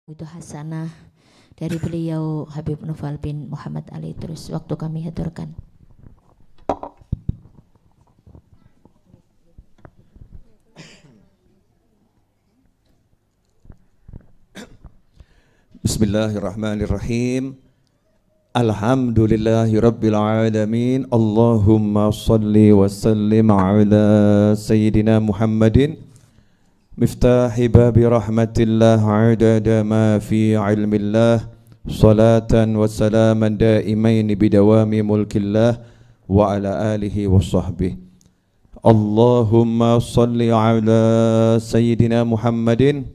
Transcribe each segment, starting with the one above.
Itu hasanah dari beliau Habib Naufal bin Muhammad Ali. Terus waktu kami haturkan. Bismillahirrahmanirrahim. Alhamdulillahi rabbil alamin. Allahumma salli wa sallim ala sayyidina Muhammadin miftahi babi rahmatillah adada ma fi ilmillah, salatan wa salaman daimain bidawami mulkillah wa ala alihi wa sahbihi. Allahumma salli ala sayyidina Muhammadin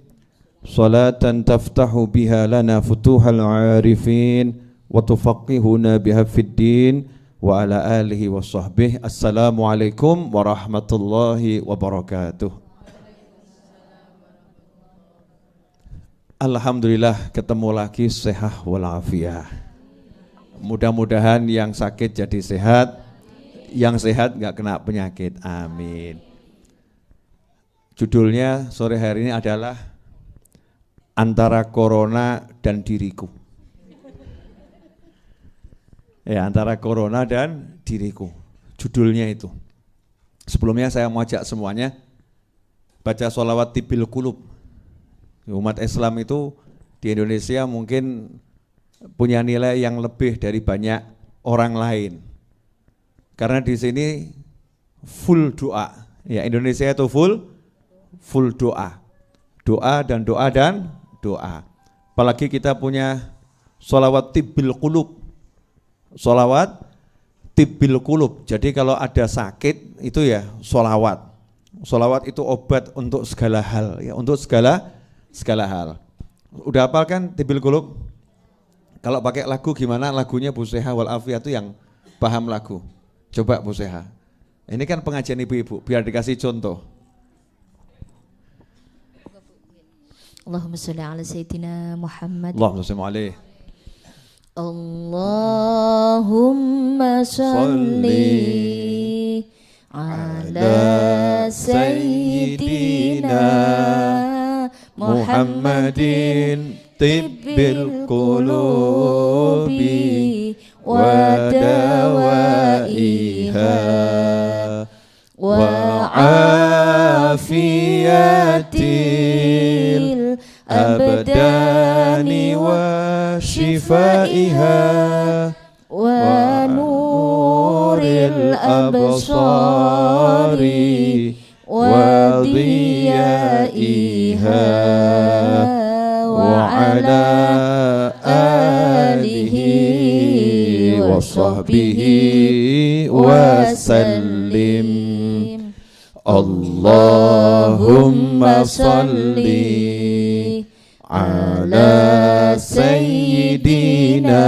salatan taftahu biha lana futuhal arifin wa tufaqihuna biha fid din wa ala alihi wa sahbihi. Assalamualaikum warahmatullahi wabarakatuh. Alhamdulillah ketemu lagi sehat walafiat. Mudah-mudahan yang sakit jadi sehat, yang sehat nggak kena penyakit. Amin. Judulnya sore hari ini adalah Antara Corona dan Diriku. Ya, antara Corona dan diriku. Judulnya itu. Sebelumnya saya mau ajak semuanya baca sholawat tibil qulub. Umat Islam itu di Indonesia mungkin punya nilai yang lebih dari banyak orang lain. Karena di sini full doa. Ya, Indonesia itu full doa. Doa dan doa dan doa. Apalagi kita punya sholawat tibil qulub. Sholawat tibil qulub. Jadi kalau ada sakit itu ya sholawat. Sholawat itu obat untuk segala hal, ya, untuk segala hal. Udah hafal kan tibil qulub? Kalau pakai lagu gimana lagunya Bu Seha wal Afiyah itu yang paham lagu. Coba Bu Seha. Ini kan pengajian ibu-ibu, biar dikasih contoh. Allahumma sholli ala sayyidina Muhammad. Allahumma sholli alaihi. Allahumma sholli ala sayyidina Muhammadin tibbil qulubi wa dawaiha wa afiyatil abdani wa shifaiha wa nuril absari wa diyaiha wa ala alihi wa sahbihi wa sallim. Allahumma salli ala sayyidina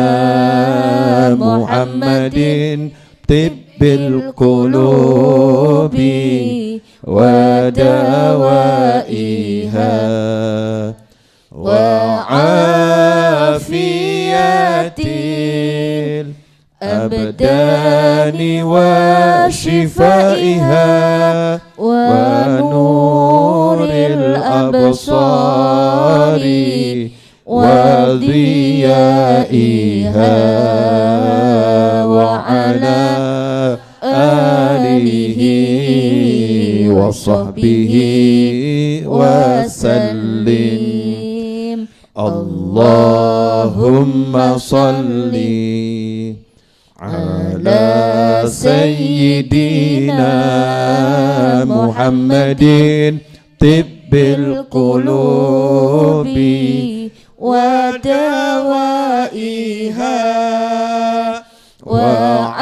Muhammadin tibbil qulubi wa dawaiha wa afiyatil abdani wa shifaiha wa nuril absari wa diyaiha wa ala alihi wa sahbihi wa sallim. Allahumma salli ala sayyidina Muhammadin tibbil qulubi wa dawaiha wa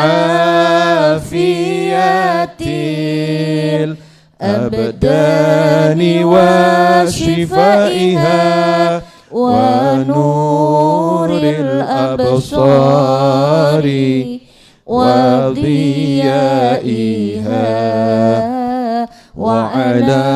afiyatil abdani wa shifaiha wa nuril absari wa diyaiha wa ala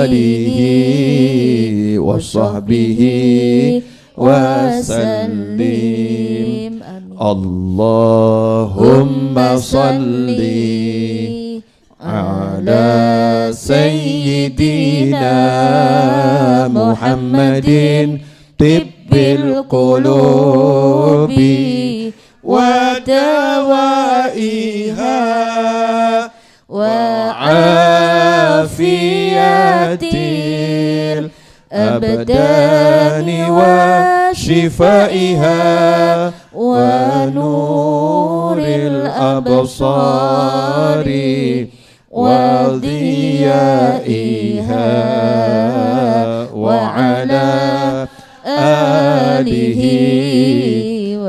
alihi wa sahbihi wa sallim. Allahumma salli ala على سيدنا محمد طب القلوب ودوائها وعافية الأبدان وشفائها ونور الأبصار وضيائها وعلى آله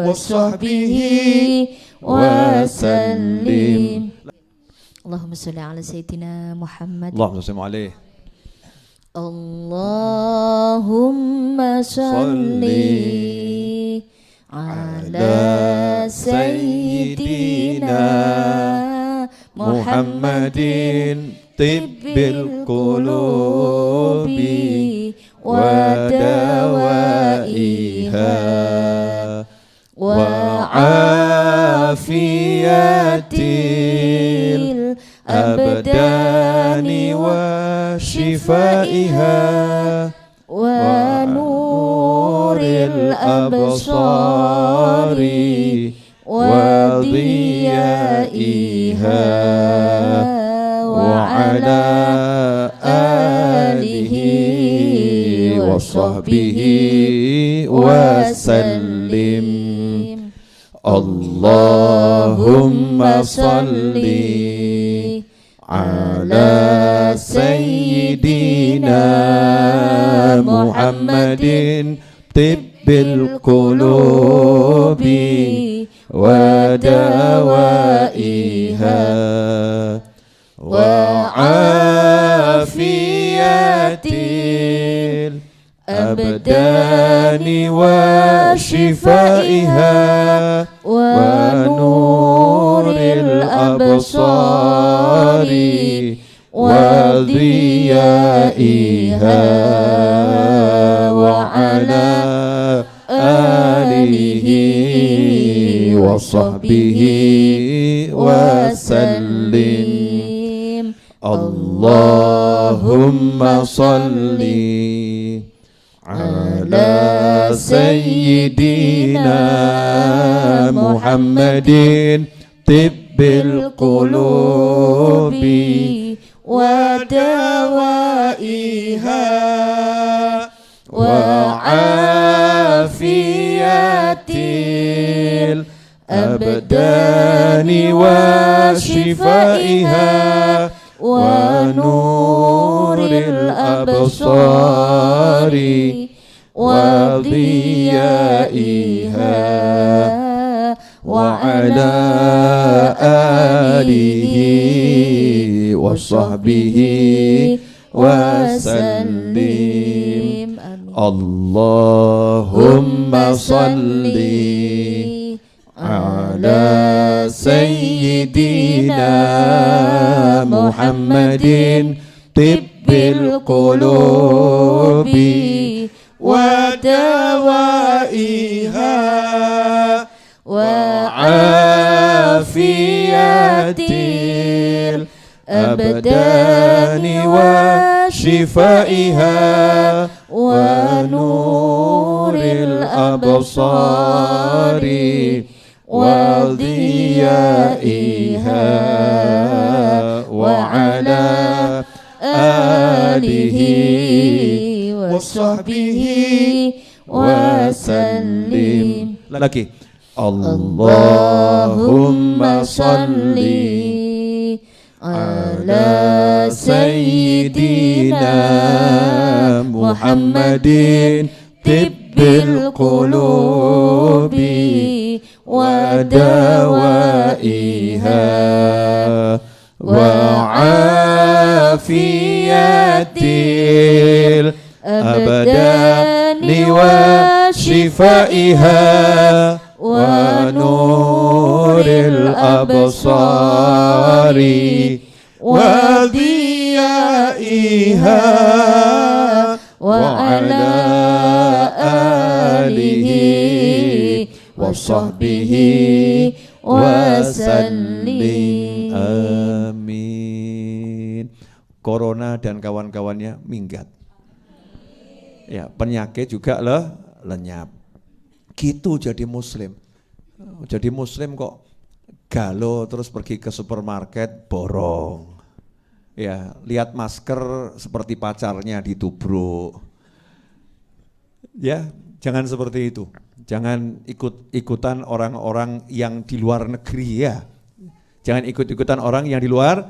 وصحبه وسلم. اللهم صل على سيدنا محمد. اللهم صل عليه. اللهم صل على سيدنا محمد طب القلوب ودوائها وعافية الأبدان وشفائها ونور الأبصار وضيائها وعلى آله وصحبه وسلم. اللهم صل على سيدنا محمد طب القلوب ودوائها وعافية الأبدان وشفائها ونور الأبصار وضيائها وعلى آله وصحبه وسلم. اللهم صل على سيدنا محمد طب القلوب ودوائها وعافية الأبدان وشفائها ونور الأبصار وضيائها وعلى آله وصحبه وسلم. اللهم صل على سيدنا محمد طب القلوب ودوائها وعافية الأبدان وشفائها ونور الأبصار وضيائها وعلى آله وصحبه وسلم. Lagi. Allahumma salli ala sayyidina Muhammadin tibbil qulubi wa dawaiha wa afiyatil abadani wa shifaiha wa nuril absari wa diyaiha wa ala alihi wa sahbihi wa sallim. Amin. corona dan kawan-kawannya minggat. Ya, penyakit juga lenyap. Gitu jadi muslim. Jadi muslim kok galau terus pergi ke supermarket borong. Ya, lihat masker seperti pacarnya ditubruk. Ya, jangan seperti itu. Jangan ikut-ikutan orang-orang yang di luar negeri ya. Jangan ikut-ikutan orang yang di luar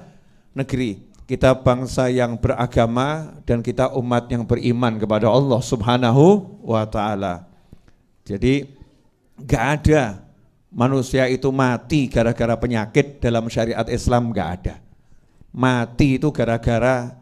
negeri. Kita bangsa yang beragama dan kita umat yang beriman kepada Allah Subhanahu wa ta'ala. Jadi gak ada manusia itu mati gara-gara penyakit dalam syariat Islam, gak ada. Mati itu gara-gara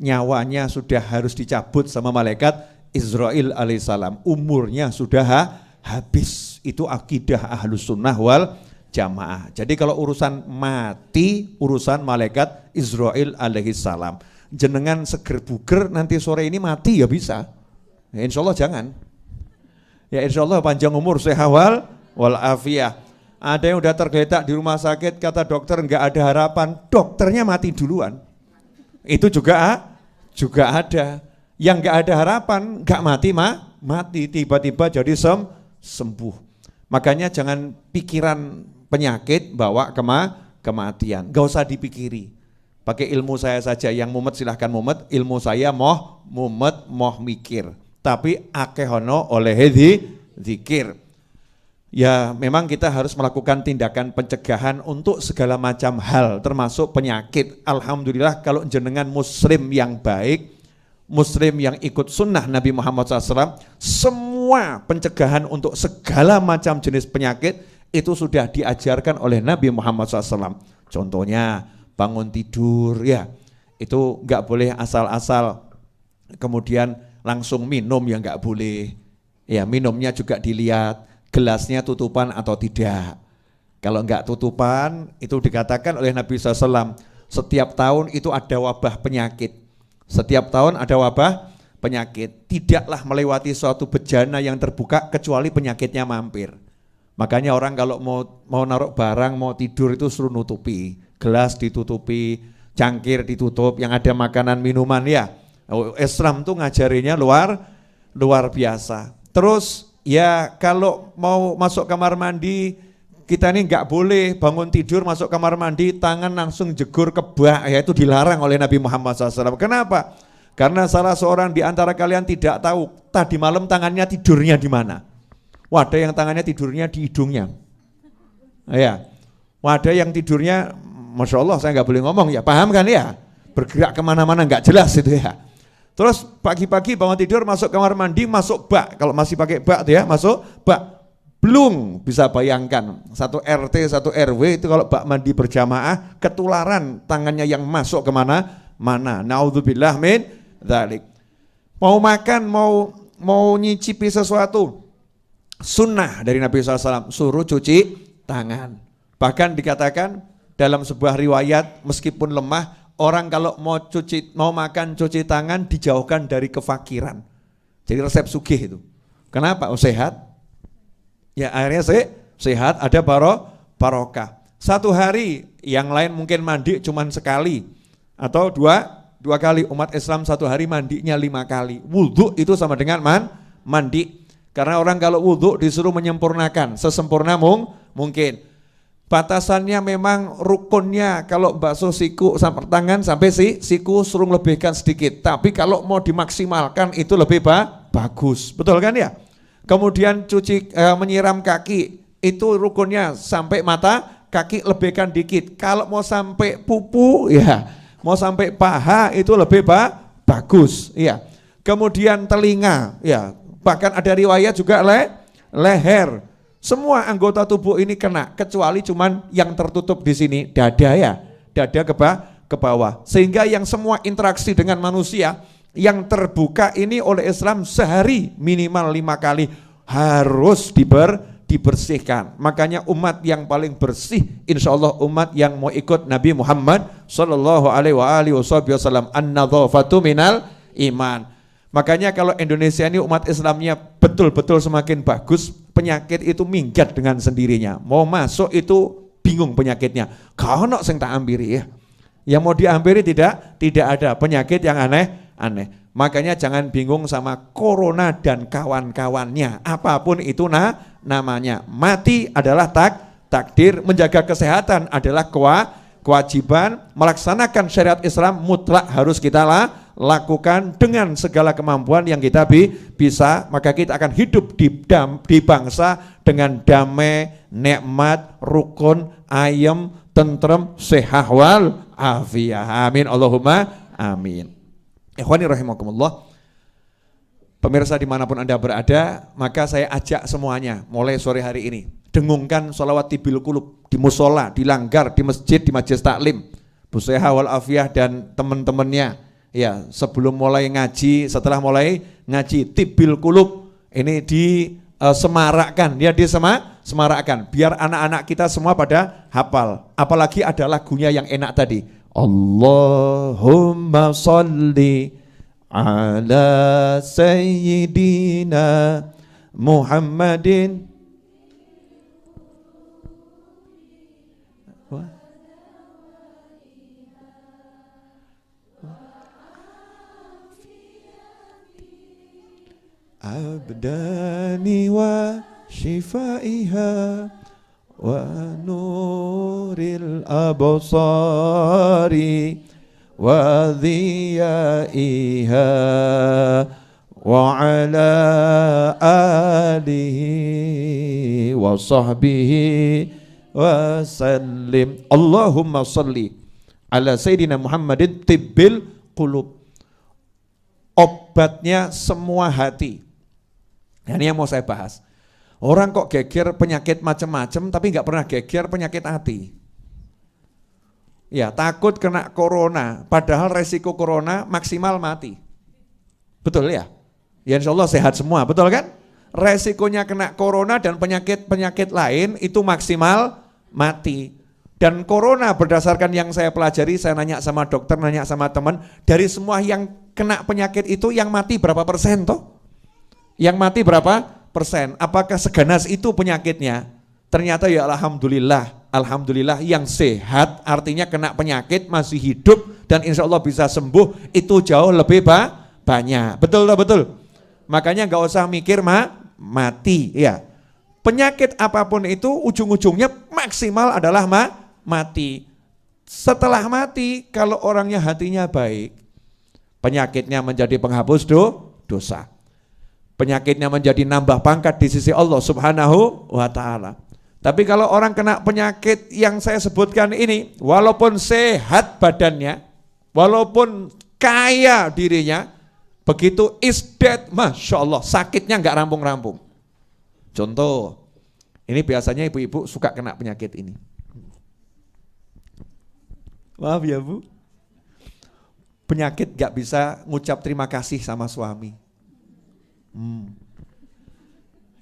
nyawanya sudah harus dicabut sama malaikat Israel alaihissalam. Umurnya sudah habis. Itu akidah Ahlus Sunnah wal Jamaah. Jadi kalau urusan mati, urusan malaikat Israel alaihissalam. Jenengan seger buger nanti sore ini mati ya bisa. Ya, insya Allah jangan. Ya insya Allah panjang umur, sehat wal afiyah. Ada yang udah tergeletak di rumah sakit, kata dokter nggak ada harapan, dokternya mati duluan. Itu juga ada. Yang nggak ada harapan, nggak mati tiba-tiba jadi sembuh. Makanya jangan pikiran penyakit bawa kematian, gak usah dipikiri. Pakai ilmu saya saja, yang mumet silahkan mumet, ilmu saya moh mumet moh mikir. Tapi akehono oleh zikir. Ya memang kita harus melakukan tindakan pencegahan untuk segala macam hal termasuk penyakit. Alhamdulillah kalau jenengan muslim yang baik, muslim yang ikut sunnah Nabi Muhammad SAW, semua pencegahan untuk segala macam jenis penyakit itu sudah diajarkan oleh Nabi Muhammad SAW. Contohnya bangun tidur ya, itu nggak boleh asal-asal kemudian langsung minum, ya nggak boleh. Ya minumnya juga dilihat gelasnya tutupan atau tidak. Kalau nggak tutupan itu dikatakan oleh Nabi SAW, setiap tahun itu ada wabah penyakit. Setiap tahun ada wabah penyakit. Tidaklah melewati suatu bejana yang terbuka kecuali penyakitnya mampir. Makanya orang kalau mau naruh barang, mau tidur itu suruh nutupi. Gelas ditutupi, cangkir ditutup, yang ada makanan minuman ya. Islam tuh ngajarinya luar biasa. Terus ya kalau mau masuk kamar mandi, kita ini nggak boleh bangun tidur masuk kamar mandi tangan langsung jegur ke bak, ya itu dilarang oleh Nabi Muhammad SAW. Kenapa? Karena salah seorang di antara kalian tidak tahu tadi malam tangannya tidurnya di mana. Ada yang tangannya tidurnya di hidungnya. Ya. Ada yang tidurnya, Masya Allah saya nggak boleh ngomong ya, paham kan ya? Bergerak kemana-mana nggak jelas itu ya. Terus pagi-pagi bangun tidur masuk kamar mandi, masuk bak. Kalau masih pakai bak tuh ya, masuk bak. Belum bisa bayangkan, satu RT, satu RW itu kalau bak mandi berjamaah, ketularan tangannya yang masuk kemana-mana. Naudzubillah min dzalik. Mau makan, mau nyicipi sesuatu, sunnah dari Nabi SAW, suruh cuci tangan. Bahkan dikatakan dalam sebuah riwayat, meskipun lemah, orang kalau mau makan cuci tangan dijauhkan dari kefakiran. Jadi resep sugih itu. Kenapa? Oh sehat. Ya akhirnya sehat, ada barokah. Satu hari, yang lain mungkin mandi cuman sekali atau dua kali. Umat Islam satu hari mandinya 5 kali. Wudhu itu sama dengan mandi. Karena orang kalau wudhu disuruh menyempurnakan sesempurna mungkin. Batasannya memang rukunnya kalau bakso siku sampai tangan sampai siku suruh lebihkan sedikit. Tapi kalau mau dimaksimalkan itu lebih bagus. Betul kan ya? Kemudian menyiram kaki itu rukunnya sampai mata kaki lebihkan dikit. Kalau mau sampai pupu ya, mau sampai paha itu lebih bagus ya. Kemudian telinga ya. Bahkan ada riwayat juga leher. Semua anggota tubuh ini kena, kecuali cuman yang tertutup di sini, dada ya. Dada ke bawah. Sehingga yang semua interaksi dengan manusia yang terbuka ini oleh Islam sehari minimal 5 kali harus dibersihkan. Makanya umat yang paling bersih insya Allah umat yang mau ikut Nabi Muhammad sallallahu alaihi wasallam. An-nadzafatu minal iman. Makanya kalau Indonesia ini umat Islamnya betul-betul semakin bagus, penyakit itu minggat dengan sendirinya. Mau masuk itu bingung penyakitnya. Kau nak sing tak ambiri ya. Yang mau dihampiri tidak ada penyakit yang aneh-aneh. Makanya jangan bingung sama corona dan kawan-kawannya. Apapun itu namanya. Mati adalah takdir, menjaga kesehatan adalah kewajiban, melaksanakan syariat Islam mutlak harus kita lakukan dengan segala kemampuan yang kita bisa. Maka kita akan hidup di bangsa dengan damai, nikmat, rukun, ayem, tentrem, sehat wal afiyah. Amin Allahumma amin. Ikhwani rahimakumullah. Pemirsa dimanapun Anda berada, maka saya ajak semuanya mulai sore hari ini dengungkan sholawat tibil qulub di musola, di langgar, di masjid, di majelis taklim. Bu Seha wal Afiyah dan teman-temannya ya sebelum mulai ngaji, setelah mulai ngaji tibil qulub ini disemarakkan, ya disemarakkan biar anak-anak kita semua pada hafal. Apalagi ada lagunya yang enak tadi. Allahumma sholli ala sayyidina Muhammadin abdani wa shifaiha wa nuril absari wa dhiyaiha wa ala alihi wa sahbihi wa sallim. Allahumma salli ala sayyidina Muhammadin tibbil qulub. Obatnya semua hati. Ini yang mau saya bahas. Orang kok geger penyakit macam-macam tapi nggak pernah geger penyakit hati. Ya takut kena corona, padahal resiko corona maksimal mati. Betul ya? Ya insya Allah sehat semua, betul kan? Resikonya kena corona dan penyakit-penyakit lain itu maksimal mati. Dan corona berdasarkan yang saya pelajari, saya nanya sama dokter, nanya sama teman, dari semua yang kena penyakit itu yang mati berapa persen toh? Yang mati berapa persen? Apakah seganas itu penyakitnya? Ternyata ya alhamdulillah yang sehat artinya kena penyakit masih hidup dan insya Allah bisa sembuh itu jauh lebih banyak. Betul tak betul? Makanya nggak usah mikir mati ya. Penyakit apapun itu ujung-ujungnya maksimal adalah mati. Setelah mati kalau orangnya hatinya baik, penyakitnya menjadi penghapus dosa. Penyakitnya menjadi nambah pangkat di sisi Allah Subhanahu wa ta'ala. Tapi kalau orang kena penyakit yang saya sebutkan ini, walaupun sehat badannya, walaupun kaya dirinya, begitu isdet, Masya Allah, sakitnya nggak rampung-rampung. Contoh, ini biasanya ibu-ibu suka kena penyakit ini. Maaf ya Bu, penyakit nggak bisa ngucap terima kasih sama suami.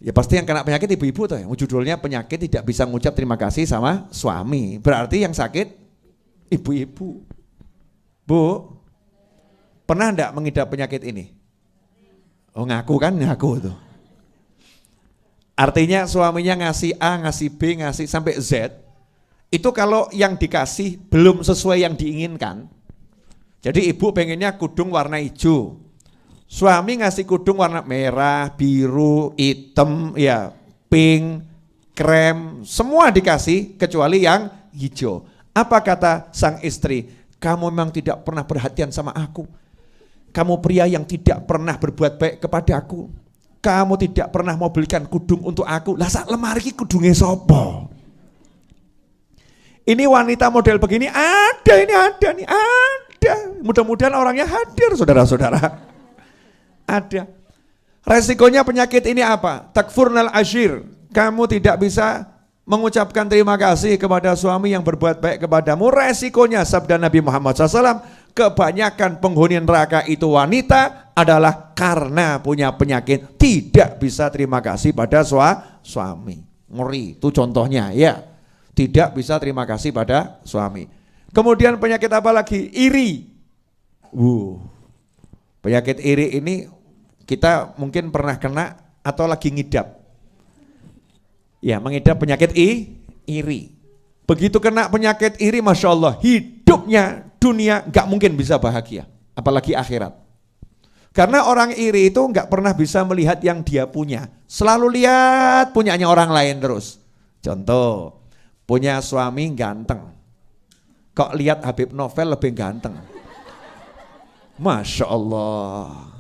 Ya pasti yang kena penyakit ibu-ibu tuh ya. Judulnya penyakit tidak bisa ngucap terima kasih sama suami. Berarti yang sakit ibu-ibu. Bu, pernah enggak mengidap penyakit ini? Oh ngaku kan, ngaku tuh. Artinya suaminya ngasih A, ngasih B, ngasih sampai Z. Itu kalau yang dikasih belum sesuai yang diinginkan. Jadi ibu pengennya kudung warna hijau. Suami ngasih kudung warna merah, biru, hitam, ya, pink, krem, semua dikasih kecuali yang hijau. Apa kata sang istri? Kamu memang tidak pernah perhatian sama aku. Kamu pria yang tidak pernah berbuat baik kepada aku. Kamu tidak pernah mau belikan kudung untuk aku. Lah sak lemari kudungnya sopo? Ini wanita model begini ada nih. Mudah-mudahan orangnya hadir saudara-saudara. Ada. Resikonya penyakit ini apa? Takfurnal ashir. Kamu tidak bisa mengucapkan terima kasih kepada suami yang berbuat baik kepadamu. Resikonya sabda Nabi Muhammad SAW, kebanyakan penghuni neraka itu wanita adalah karena punya penyakit tidak bisa terima kasih pada suami. Ngeri, itu contohnya ya. Tidak bisa terima kasih pada suami. Kemudian penyakit apa lagi? Iri. Penyakit iri ini kita mungkin pernah kena atau lagi ngidap. Ya, mengidap penyakit iri. Begitu kena penyakit iri, Masya Allah, hidupnya dunia nggak mungkin bisa bahagia, apalagi akhirat. Karena orang iri itu nggak pernah bisa melihat yang dia punya, selalu lihat punyanya orang lain terus. Contoh, punya suami ganteng, kok lihat Habib Novel lebih ganteng, Masya Allah,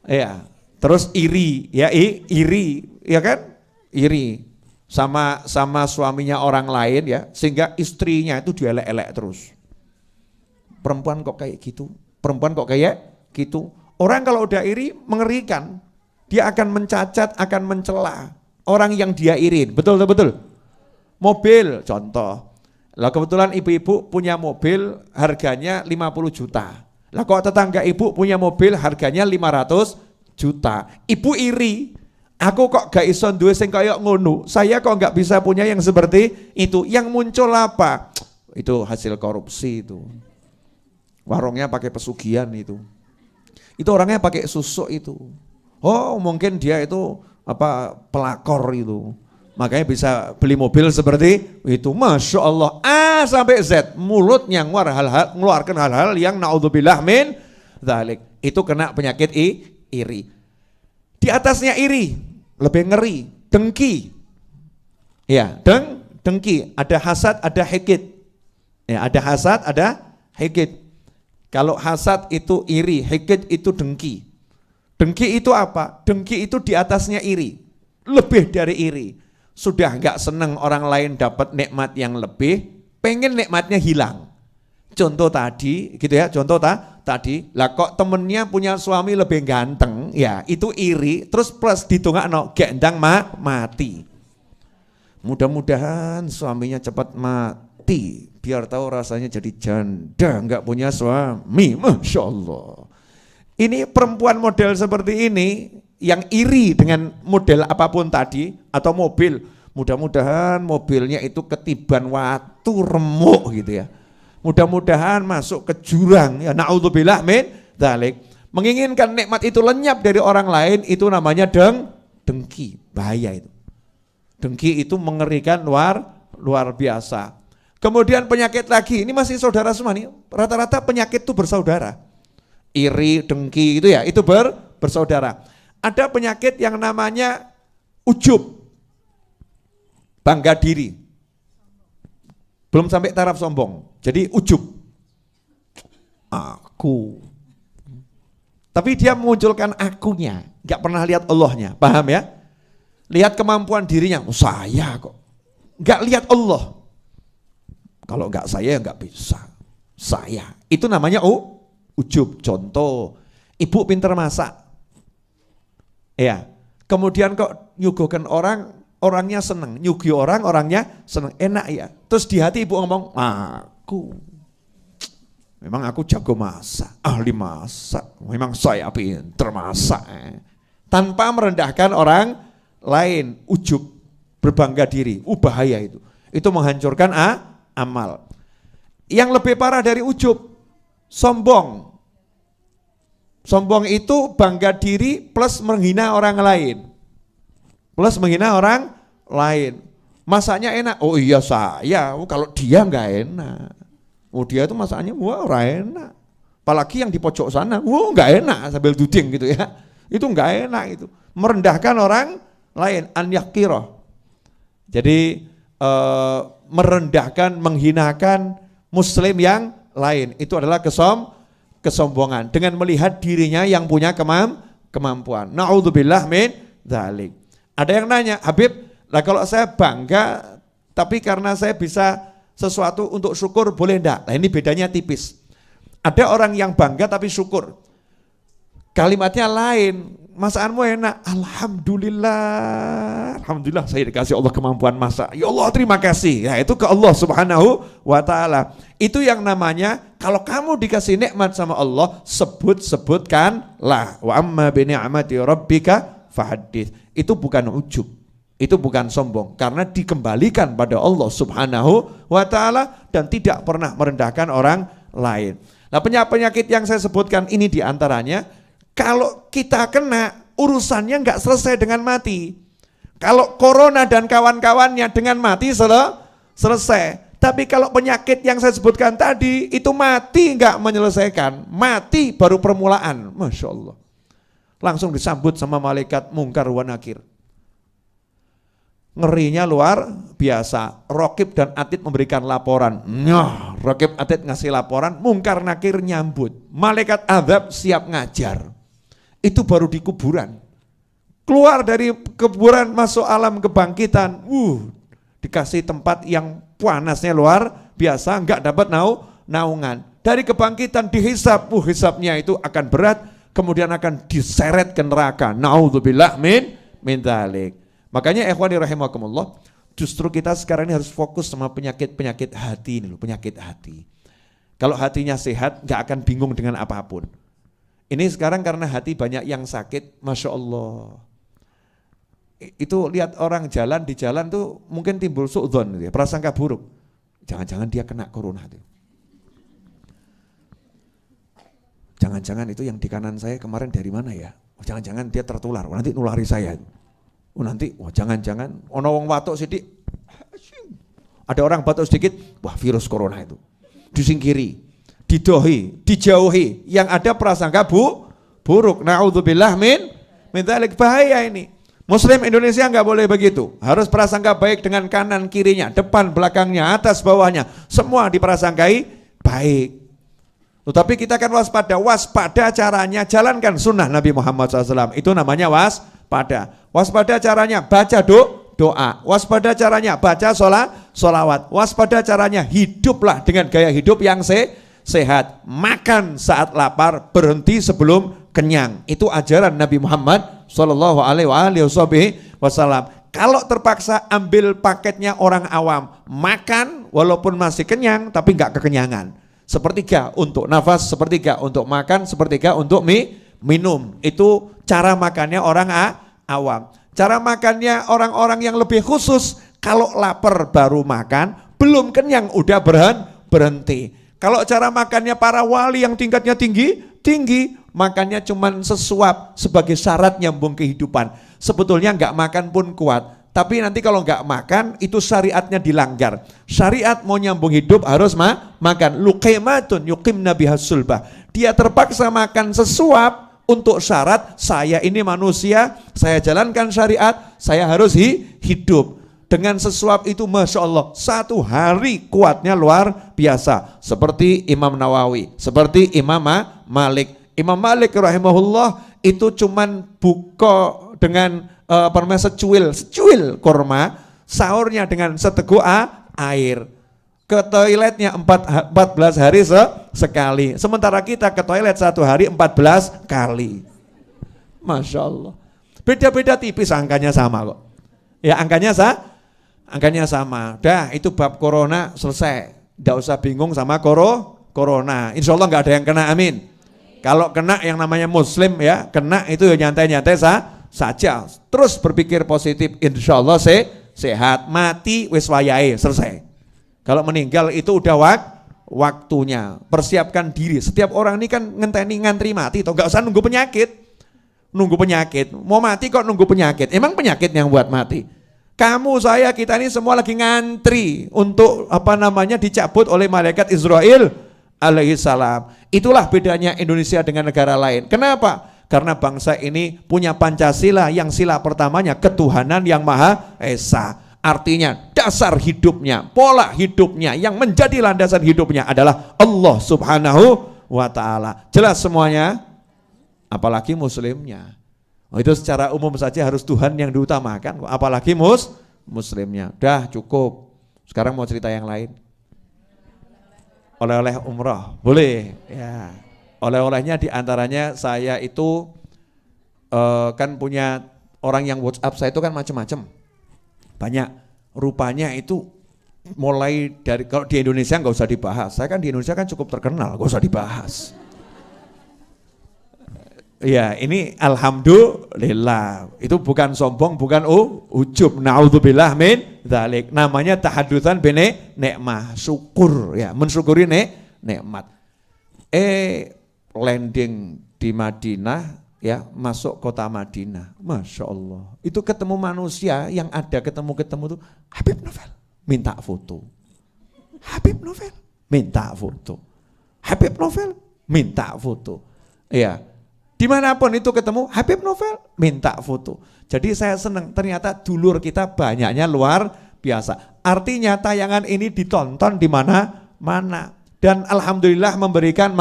ya. Terus iri, ya iri, ya kan, iri sama suaminya orang lain ya, sehingga istrinya itu dielek-elek terus. Perempuan kok kayak gitu, perempuan kok kayak gitu. Orang kalau udah iri mengerikan, dia akan mencacat, akan mencela orang yang dia iri. Betul. Mobil contoh, lah kebetulan ibu-ibu punya mobil harganya 50 juta. Lah kok tetangga ibu punya mobil harganya 500 juta. Ibu iri, aku kok gak iso duwe sing kaya ngono, saya kok gak bisa punya yang seperti itu. Yang muncul apa? Itu hasil korupsi itu. Warungnya pakai pesugihan itu orangnya pakai susuk itu. Oh mungkin dia itu pelakor itu, makanya bisa beli mobil seperti itu. Masya Allah, A sampai Z, mulutnya ngeluarkan hal-hal yang naudzubillah min dzalik. Itu kena penyakit iri. Di atasnya iri, lebih ngeri, dengki. Ya, dengki, ada hasad, ada hikid. Ya, ada hasad, ada hikid. Kalau hasad itu iri, hikid itu dengki. Dengki itu apa? Dengki itu di atasnya iri, lebih dari iri. Sudah enggak senang orang lain dapat nikmat yang lebih, pengen nikmatnya hilang. Contoh tadi, gitu ya, contoh tadi, lah kok temennya punya suami lebih ganteng, ya itu iri, terus plus ditungakno gendang mati. Mudah-mudahan suaminya cepat mati, biar tahu rasanya jadi janda, enggak punya suami. Masya Allah. Ini perempuan model seperti ini, yang iri dengan model apapun tadi, atau mobil, mudah-mudahan mobilnya itu ketiban watu remuk gitu ya. Mudah-mudahan masuk ke jurang, ya naudzubillah min dzalik. Menginginkan nikmat itu lenyap dari orang lain, itu namanya dengki, bahaya itu. Dengki itu mengerikan luar biasa. Kemudian penyakit lagi, ini masih saudara semua nih, rata-rata penyakit itu bersaudara. Iri, dengki itu ya, itu bersaudara. Ada penyakit yang namanya ujub, bangga diri. Belum sampai taraf sombong, jadi ujub. Aku. Tapi dia memunculkan akunya, gak pernah lihat Allahnya, paham ya? Lihat kemampuan dirinya, saya kok. Gak lihat Allah. Kalau enggak saya enggak bisa. Saya. Itu namanya ujub. Contoh, ibu pinter masak. Ya. Kemudian kok nyuguhkan orang, orangnya seneng. Nyuguhi orang, orangnya seneng. Enak ya. Terus di hati ibu ngomong, memang aku jago masak, ahli masak. Memang saya pinter masak. Tanpa merendahkan orang lain. Ujub, berbangga diri. Bahaya itu. Itu menghancurkan amal. Yang lebih parah dari ujub, sombong. Sombong itu bangga diri plus menghina orang lain. Plus menghina orang lain. Masaknya enak, oh iya saya, kalau dia enggak enak. Oh dia itu masaknya, wah enak. Apalagi yang di pojok sana, wah enggak enak sambil duding gitu ya. Itu enggak enak itu. Merendahkan orang lain, an yakiroh. Jadi merendahkan, menghinakan muslim yang lain, itu adalah kesombongan dengan melihat dirinya yang punya kemampuan. Naudzubillah min dzalik. Ada yang nanya, Habib, lah kalau saya bangga tapi karena saya bisa sesuatu untuk syukur boleh enggak? Nah ini bedanya tipis. Ada orang yang bangga tapi syukur, kalimatnya lain. Masakanmu enak, alhamdulillah, alhamdulillah saya dikasih Allah kemampuan masak. Ya Allah terima kasih. Ya itu ke Allah Subhanahu wa taala. Itu yang namanya kalau kamu dikasih nikmat sama Allah, sebutkanlah. Wa amma bi ni'mati rabbika fahaddits. Itu bukan ujub. Itu bukan sombong karena dikembalikan pada Allah Subhanahu wa taala dan tidak pernah merendahkan orang lain. Nah, penyakit yang saya sebutkan ini diantaranya. Kalau kita kena, urusannya nggak selesai dengan mati. Kalau corona dan kawan-kawannya dengan mati selesai. Tapi kalau penyakit yang saya sebutkan tadi, itu mati nggak menyelesaikan. Mati baru permulaan. Masya Allah. Langsung disambut sama malaikat mungkar wa nakir. Ngerinya luar biasa. Raqib dan Atid memberikan laporan. Raqib Atid ngasih laporan, mungkar nakir nyambut. Malaikat azab siap ngajar. Itu baru di kuburan. Keluar dari kuburan masuk alam kebangkitan. Dikasih tempat yang panasnya luar biasa, enggak dapat naungan. Dari kebangkitan dihisab, hisabnya itu akan berat, kemudian akan diseret ke neraka. Naudzubillah min dzalik. Makanya ikhwani rahimakumullah, justru kita sekarang ini harus fokus sama penyakit-penyakit hati ini loh, penyakit hati. Kalau hatinya sehat, enggak akan bingung dengan apapun. Ini sekarang karena hati banyak yang sakit, Masya Allah. Itu lihat orang jalan di jalan tuh mungkin timbul suudzon, gitu ya, prasangka buruk. Jangan-jangan dia kena corona tuh. Jangan-jangan itu yang di kanan saya kemarin dari mana ya? Jangan-jangan dia tertular, nanti nulari saya. Nanti, jangan-jangan ono wong watuk sidik. Ada orang batuk sedikit, wah virus corona itu. Disingkiri, didohi, dijauhi. Yang ada prasangka buruk. Naudzubillah min dzalik, bahaya ini. Muslim Indonesia nggak boleh begitu, harus prasangka baik dengan kanan kirinya, depan belakangnya, atas bawahnya, semua diprasangkai baik. Tetapi kita akan waspada caranya jalankan sunnah Nabi Muhammad SAW, itu namanya waspada. Waspada caranya baca doa, waspada caranya baca sholawat, waspada caranya hiduplah dengan gaya hidup yang sehat, makan saat lapar, berhenti sebelum kenyang. Itu ajaran Nabi Muhammad Sallallahu alaihi wasallam. Kalau terpaksa ambil paketnya orang awam, makan walaupun masih kenyang tapi enggak kekenyangan. Sepertiga untuk nafas, sepertiga untuk makan, sepertiga untuk minum. Itu cara makannya orang awam. Cara makannya orang-orang yang lebih khusus, kalau lapar baru makan, belum kenyang udah berhenti. Kalau cara makannya para wali yang tingkatnya tinggi, makannya cuman sesuap sebagai syarat nyambung kehidupan. Sebetulnya enggak makan pun kuat, tapi nanti kalau enggak makan itu syariatnya dilanggar. Syariat mau nyambung hidup harus makan. Luqaimatun yuqimna bihas sulbah. Dia terpaksa makan sesuap untuk syarat saya ini manusia, saya jalankan syariat, saya harus hidup. Dengan sesuap itu Masya Allah, satu hari kuatnya luar biasa. Seperti Imam Nawawi, seperti Imam Malik. Imam Malik rahimahullah itu cuman buka dengan secuil kurma, sahurnya dengan seteguk air. Ke toiletnya 14 hari sekali. Sementara kita ke toilet satu hari 14 kali. Masya Allah. Beda-beda tipis, angkanya sama kok. Ya angkanya sama. Dah itu bab corona selesai. Nggak usah bingung sama corona. Insya Allah nggak ada yang kena, amin. Kalau kena yang namanya muslim ya, kena itu ya nyantai-nyantai saja. Terus berpikir positif, insya Allah sehat. Mati wis wayahe, selesai. Kalau meninggal itu udah waktunya. Persiapkan diri. Setiap orang ini kan ngantri mati, toh nggak usah nunggu penyakit. Mau mati kok nunggu penyakit? Emang penyakit yang buat mati? Kamu, saya, kita ini semua lagi ngantri untuk dicabut oleh malaikat Israel alaihissalam. Itulah bedanya Indonesia dengan negara lain. Kenapa? Karena bangsa ini punya Pancasila yang sila pertamanya ketuhanan yang Maha Esa. Artinya dasar hidupnya, pola hidupnya yang menjadi landasan hidupnya adalah Allah Subhanahu wa ta'ala. Jelas semuanya? Apalagi muslimnya. Itu secara umum saja harus Tuhan yang diutamakan, apalagi muslimnya. Dah cukup. Sekarang mau cerita yang lain. Oleh-oleh umroh, boleh ya. Oleh-olehnya diantaranya saya itu kan punya orang yang WhatsApp saya itu kan macam-macam. Banyak. Rupanya itu mulai dari, kalau di Indonesia nggak usah dibahas. Saya kan di Indonesia kan cukup terkenal, nggak usah dibahas. Ya ini alhamdulillah, itu bukan sombong, bukan ujub, naudzubillah min dzalik. Namanya tahadutsan bene nikmah, syukur ya, mensyukuri nikmat. Landing di Madinah ya, masuk kota Madinah, Masya Allah. Itu ketemu manusia yang ada ketemu tuh Habib Novel, minta foto. Habib Novel minta foto. Habib Novel minta foto. Iya. Dimanapun itu ketemu Habib Novel minta foto. Jadi saya senang ternyata dulur kita banyaknya luar biasa. Artinya tayangan ini ditonton di mana-mana dan alhamdulillah memberikan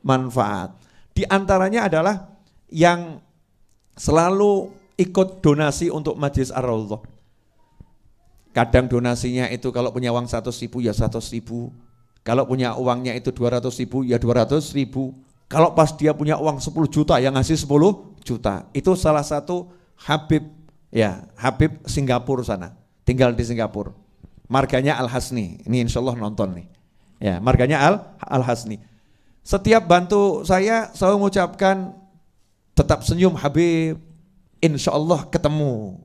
manfaat. Di antaranya adalah yang selalu ikut donasi untuk Majelis Ar-Raudhah. Kadang donasinya itu kalau punya uang 100.000 ya 100.000. Kalau punya uangnya itu 200.000 ya 200.000. Kalau pas dia punya uang 10 juta yang ngasih 10 juta. Itu salah satu Habib, ya Habib Singapura sana. Tinggal di Singapura. Marganya Al-Hasni. Ini insya Allah nonton nih. Ya, marganya Al-Hasni. Setiap bantu saya selalu mengucapkan tetap senyum Habib. Insya Allah ketemu.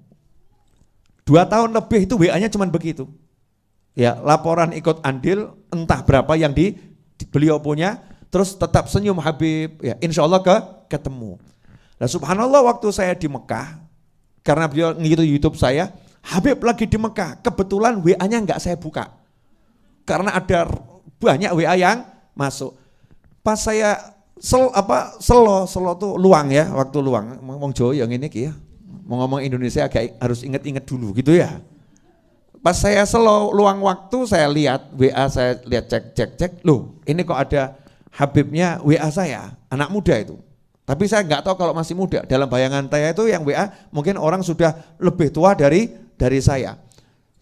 2 tahun lebih itu WA-nya cuma begitu. Ya, laporan ikut andil entah berapa yang beliau punya, terus tetap senyum Habib. Ya, insya Allah ketemu. Nah, subhanallah waktu saya di Mekah, karena beliau ngikutin YouTube saya, Habib lagi di Mekah. Kebetulan WA-nya enggak saya buka. Karena ada banyak WA yang masuk. Pas saya selo tuh luang ya, waktu luang. Ngomong Jawa yang ini ya. Mau ngomong Indonesia agak harus inget-inget dulu gitu ya. Pas saya luang waktu saya lihat WA, saya lihat cek, loh ini kok ada Habibnya WA saya, anak muda itu. Tapi saya nggak tahu kalau masih muda. Dalam bayangan saya itu yang WA mungkin orang sudah lebih tua dari saya.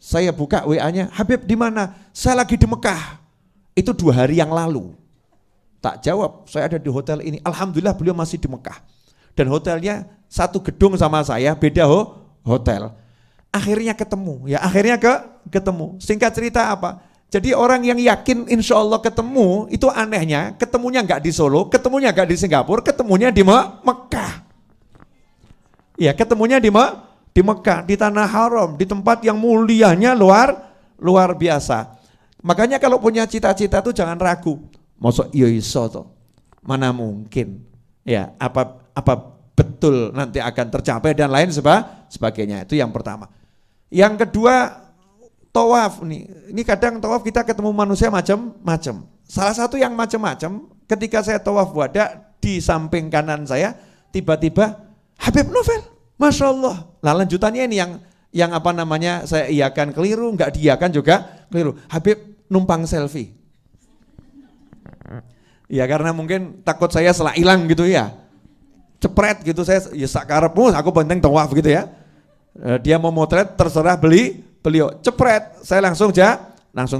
Saya buka WA-nya, Habib di mana? Saya lagi di Mekah. Itu 2 hari yang lalu. Tak jawab, saya ada di hotel ini. Alhamdulillah beliau masih di Mekah. Dan hotelnya satu gedung sama saya, beda hotel. Akhirnya ketemu, ya akhirnya ketemu. Singkat cerita apa? Jadi orang yang yakin insya Allah ketemu, itu anehnya ketemunya nggak di Solo, ketemunya nggak di Singapura, ketemunya di Mekah. Ya ketemunya di Mekah, di Tanah Haram, di tempat yang mulianya luar biasa. Makanya kalau punya cita-cita tuh jangan ragu. Mosok iya iso toh? Mana mungkin? Ya apa betul nanti akan tercapai dan lain sebagainya. Itu yang pertama. Yang kedua, tawaf nih. Ini kadang tawaf kita ketemu manusia macam-macam. Salah satu yang macam-macam, ketika saya tawaf wada di samping kanan saya tiba-tiba Habib Novel, masya Allah. Nah lanjutannya ini yang apa namanya saya iakan keliru, nggak diiakan juga keliru. Habib numpang selfie. Ya karena mungkin takut saya salah hilang gitu ya. Cepret gitu saya ya sakarepmu aku penting tawaf gitu ya. Dia mau motret terserah beliau cepret saya langsung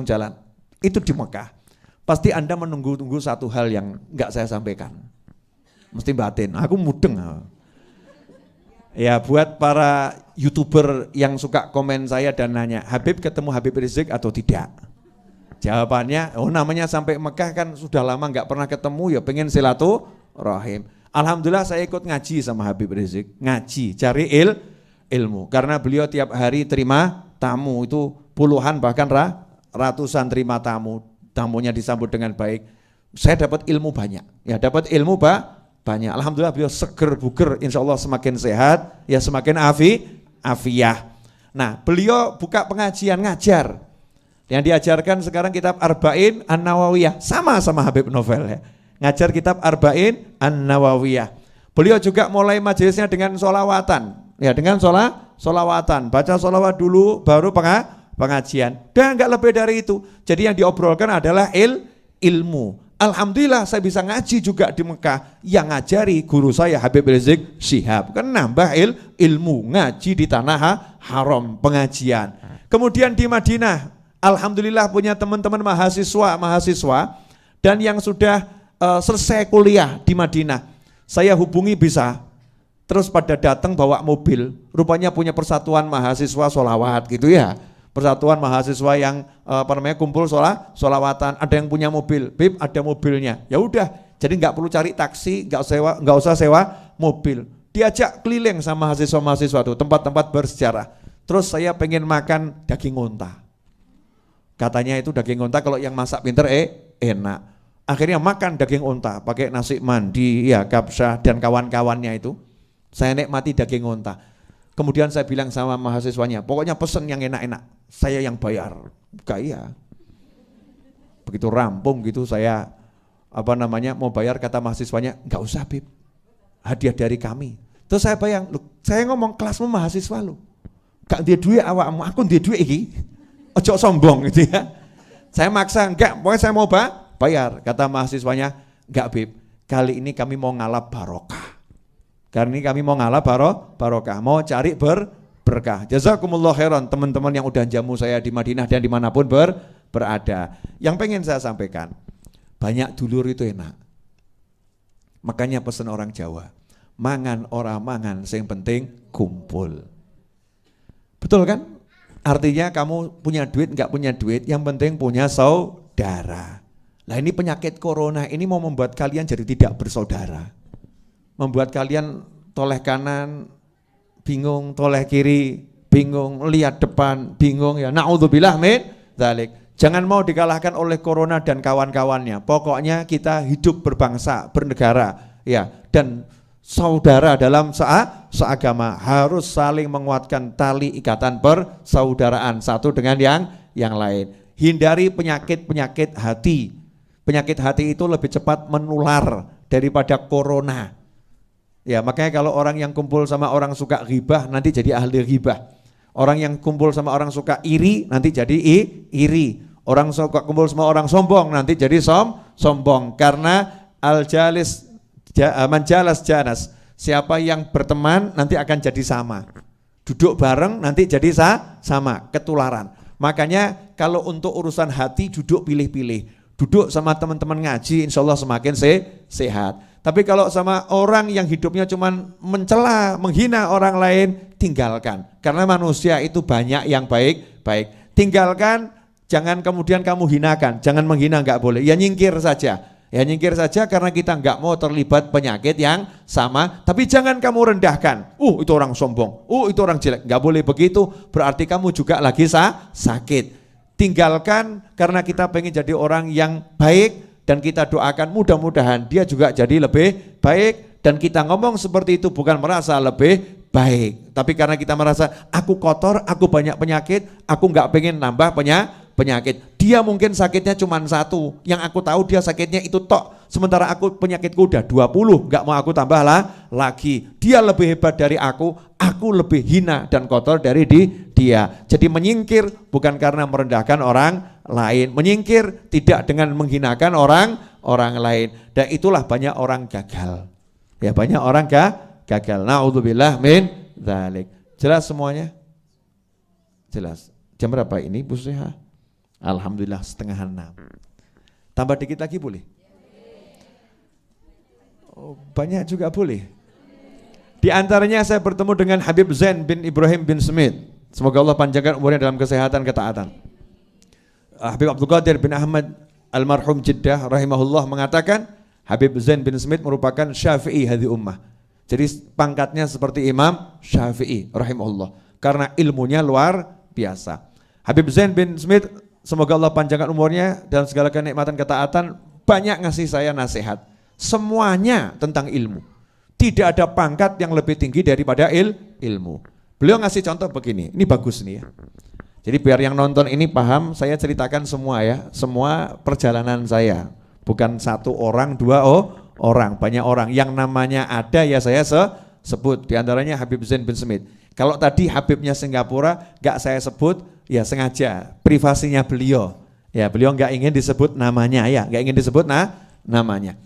jalan. Itu di Mekah. Pasti Anda menunggu-tunggu satu hal yang enggak saya sampaikan. Mesti batin, aku mudeng. Ya buat para YouTuber yang suka komen saya dan nanya, Habib ketemu Habib Rizik atau tidak? Jawabannya, namanya sampai Mekah kan sudah lama enggak pernah ketemu ya pengen silaturahim. Alhamdulillah saya ikut ngaji sama Habib Rizik, ngaji, cari ilmu. Karena beliau tiap hari terima tamu, itu puluhan bahkan ratusan terima tamu. Tamunya disambut dengan baik. Saya dapat ilmu banyak, ya dapat ilmu banyak. Alhamdulillah beliau seger buger, insya Allah semakin sehat, ya semakin afiyah. Nah beliau buka pengajian ngajar. Yang diajarkan sekarang kitab Arba'in An-Nawawiyah, sama Habib Novel ya. Ngajar kitab Arba'in An-Nawawiyah. Beliau juga mulai majelisnya dengan sholawatan. Ya dengan sholawatan. Baca sholawat dulu baru pengajian. Dan enggak lebih dari itu. Jadi yang diobrolkan adalah ilmu. Alhamdulillah saya bisa ngaji juga di Mekah. Yang ngajari guru saya Habib Rizik Syihab. Kan nambah ilmu. Ngaji di Tanah Haram, pengajian. Kemudian di Madinah. Alhamdulillah punya teman-teman mahasiswa dan yang sudah selesai kuliah di Madinah. Saya hubungi bisa. Terus pada datang bawa mobil. Rupanya punya persatuan mahasiswa sholawat gitu ya. Persatuan mahasiswa yang kumpul sholawatan. Ada yang punya mobil. Bib ada mobilnya. Ya udah. Jadi nggak perlu cari taksi, nggak usah sewa mobil. Diajak keliling sama mahasiswa-mahasiswa itu tempat-tempat bersejarah. Terus saya pengen makan daging unta. Katanya itu daging unta kalau yang masak pinter enak. Akhirnya makan daging unta pakai nasi mandi, ya kapsah dan kawan-kawannya itu. Saya nikmati daging unta. Kemudian saya bilang sama mahasiswanya, pokoknya pesen yang enak-enak. Saya yang bayar. Gaya. Begitu rampung gitu saya mau bayar, kata mahasiswanya, enggak usah Bib, hadiah dari kami. Terus saya bayang, saya ngomong kelasmu mahasiswa lo, gak dia duit awakmu, aku dia duit iki, ojo sombong gitu ya. Saya maksa, enggak, pokoknya saya mau bayar. Kata mahasiswanya, enggak Bib, kali ini kami mau ngalap barokah. Kali ini kami mau ngalap barokah, mau cari berkah. Jazakumullah khairan teman-teman yang udah jamu saya di Madinah dan dimanapun berada. Yang pengen saya sampaikan, banyak dulur itu enak. Makanya pesan orang Jawa, mangan ora mangan, yang penting kumpul. Betul kan? Artinya kamu punya duit, enggak punya duit, yang penting punya saudara. Nah ini penyakit corona ini mau membuat kalian jadi tidak bersaudara. Membuat kalian toleh kanan, bingung, toleh kiri, bingung, lihat depan, bingung ya. Na'udzubillah min dzalik. Jangan mau dikalahkan oleh corona dan kawan-kawannya. Pokoknya kita hidup berbangsa, bernegara, ya, dan saudara dalam seagama, harus saling menguatkan tali ikatan persaudaraan satu dengan yang lain. Hindari penyakit-penyakit hati. Penyakit hati itu lebih cepat menular daripada corona. Ya, makanya kalau orang yang kumpul sama orang suka ghibah nanti jadi ahli ghibah. Orang yang kumpul sama orang suka iri nanti jadi iri. Orang suka kumpul sama orang sombong nanti jadi sombong. Karena man jalas janas. Siapa yang berteman nanti akan jadi sama. Duduk bareng nanti jadi sama, ketularan. Makanya kalau untuk urusan hati duduk pilih-pilih. Duduk sama teman-teman ngaji, insya Allah semakin sehat. Tapi kalau sama orang yang hidupnya cuma mencela, menghina orang lain, tinggalkan. Karena manusia itu banyak yang baik. Tinggalkan, jangan kemudian kamu hinakan. Jangan menghina, enggak boleh. Ya nyingkir saja. Ya nyingkir saja karena kita enggak mau terlibat penyakit yang sama. Tapi jangan kamu rendahkan. Itu orang sombong. Itu orang jelek. Enggak boleh begitu. Berarti kamu juga lagi sakit. Tinggalkan karena kita pengen jadi orang yang baik. Dan kita doakan mudah-mudahan dia juga jadi lebih baik. Dan kita ngomong seperti itu bukan merasa lebih baik, tapi karena kita merasa aku kotor, aku banyak penyakit, aku nggak pengen nambah penyakit. Dia mungkin sakitnya cuma satu, yang aku tahu dia sakitnya itu tok. Sementara aku penyakitku udah 20, nggak mau aku tambah lagi. Dia lebih hebat dari aku lebih hina dan kotor dari dia. Jadi menyingkir bukan karena merendahkan orang lain, menyingkir tidak dengan menghinakan orang lain. Dan itulah banyak orang gagal. Ya banyak orang gagal. Na'udzubillah min dzalik. Jelas semuanya? Jelas. Jam berapa ini Bu Seha? Alhamdulillah 5:30. Tambah dikit lagi boleh? Banyak juga boleh. Di antaranya saya bertemu dengan Habib Zain bin Ibrahim bin Smith. Semoga Allah panjangkan umurnya dalam kesehatan, ketaatan. Habib Abdul Qadir bin Ahmad almarhum Jeddah rahimahullah mengatakan Habib Zain bin Smith merupakan Syafi'i hadhi ummah. Jadi pangkatnya seperti Imam Syafi'i rahimahullah karena ilmunya luar biasa. Habib Zain bin Smith, semoga Allah panjangkan umurnya dan segala kenikmatan ketaatan, banyak ngasih saya nasihat. Semuanya tentang ilmu. Tidak ada pangkat yang lebih tinggi daripada ilmu. Beliau ngasih contoh begini, ini bagus nih ya. Jadi biar yang nonton ini paham, saya ceritakan semua ya, semua perjalanan saya. Bukan satu orang, dua orang, banyak orang. Yang namanya ada ya saya sebut, di antaranya Habib Zain bin Smith. Kalau tadi Habibnya Singapura gak saya sebut, ya sengaja, privasinya beliau. Ya beliau gak ingin disebut namanya ya, gak ingin disebut namanya.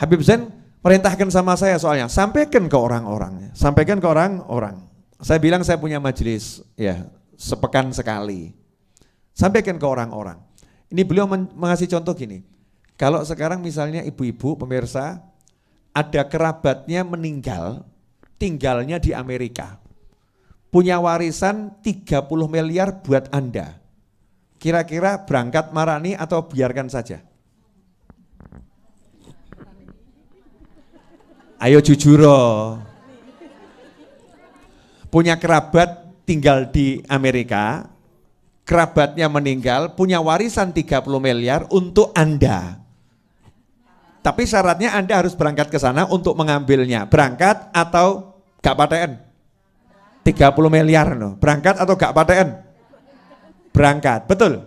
Habib Zain perintahkan sama saya soalnya, sampaikan ke orang-orangnya, sampaikan ke orang-orang. Saya bilang saya punya majelis, ya sepekan sekali. Sampaikan ke orang-orang. Ini beliau mengasih contoh gini, kalau sekarang misalnya ibu-ibu pemirsa, ada kerabatnya meninggal, tinggalnya di Amerika, punya warisan 30 miliar buat Anda. Kira-kira berangkat marani atau biarkan saja? Ayo jujur. Punya kerabat tinggal di Amerika, kerabatnya meninggal, punya warisan 30 miliar untuk Anda. Tapi syaratnya Anda harus berangkat ke sana untuk mengambilnya. Berangkat atau gak paten? 30 miliar no. Berangkat atau gak paten? Berangkat, betul?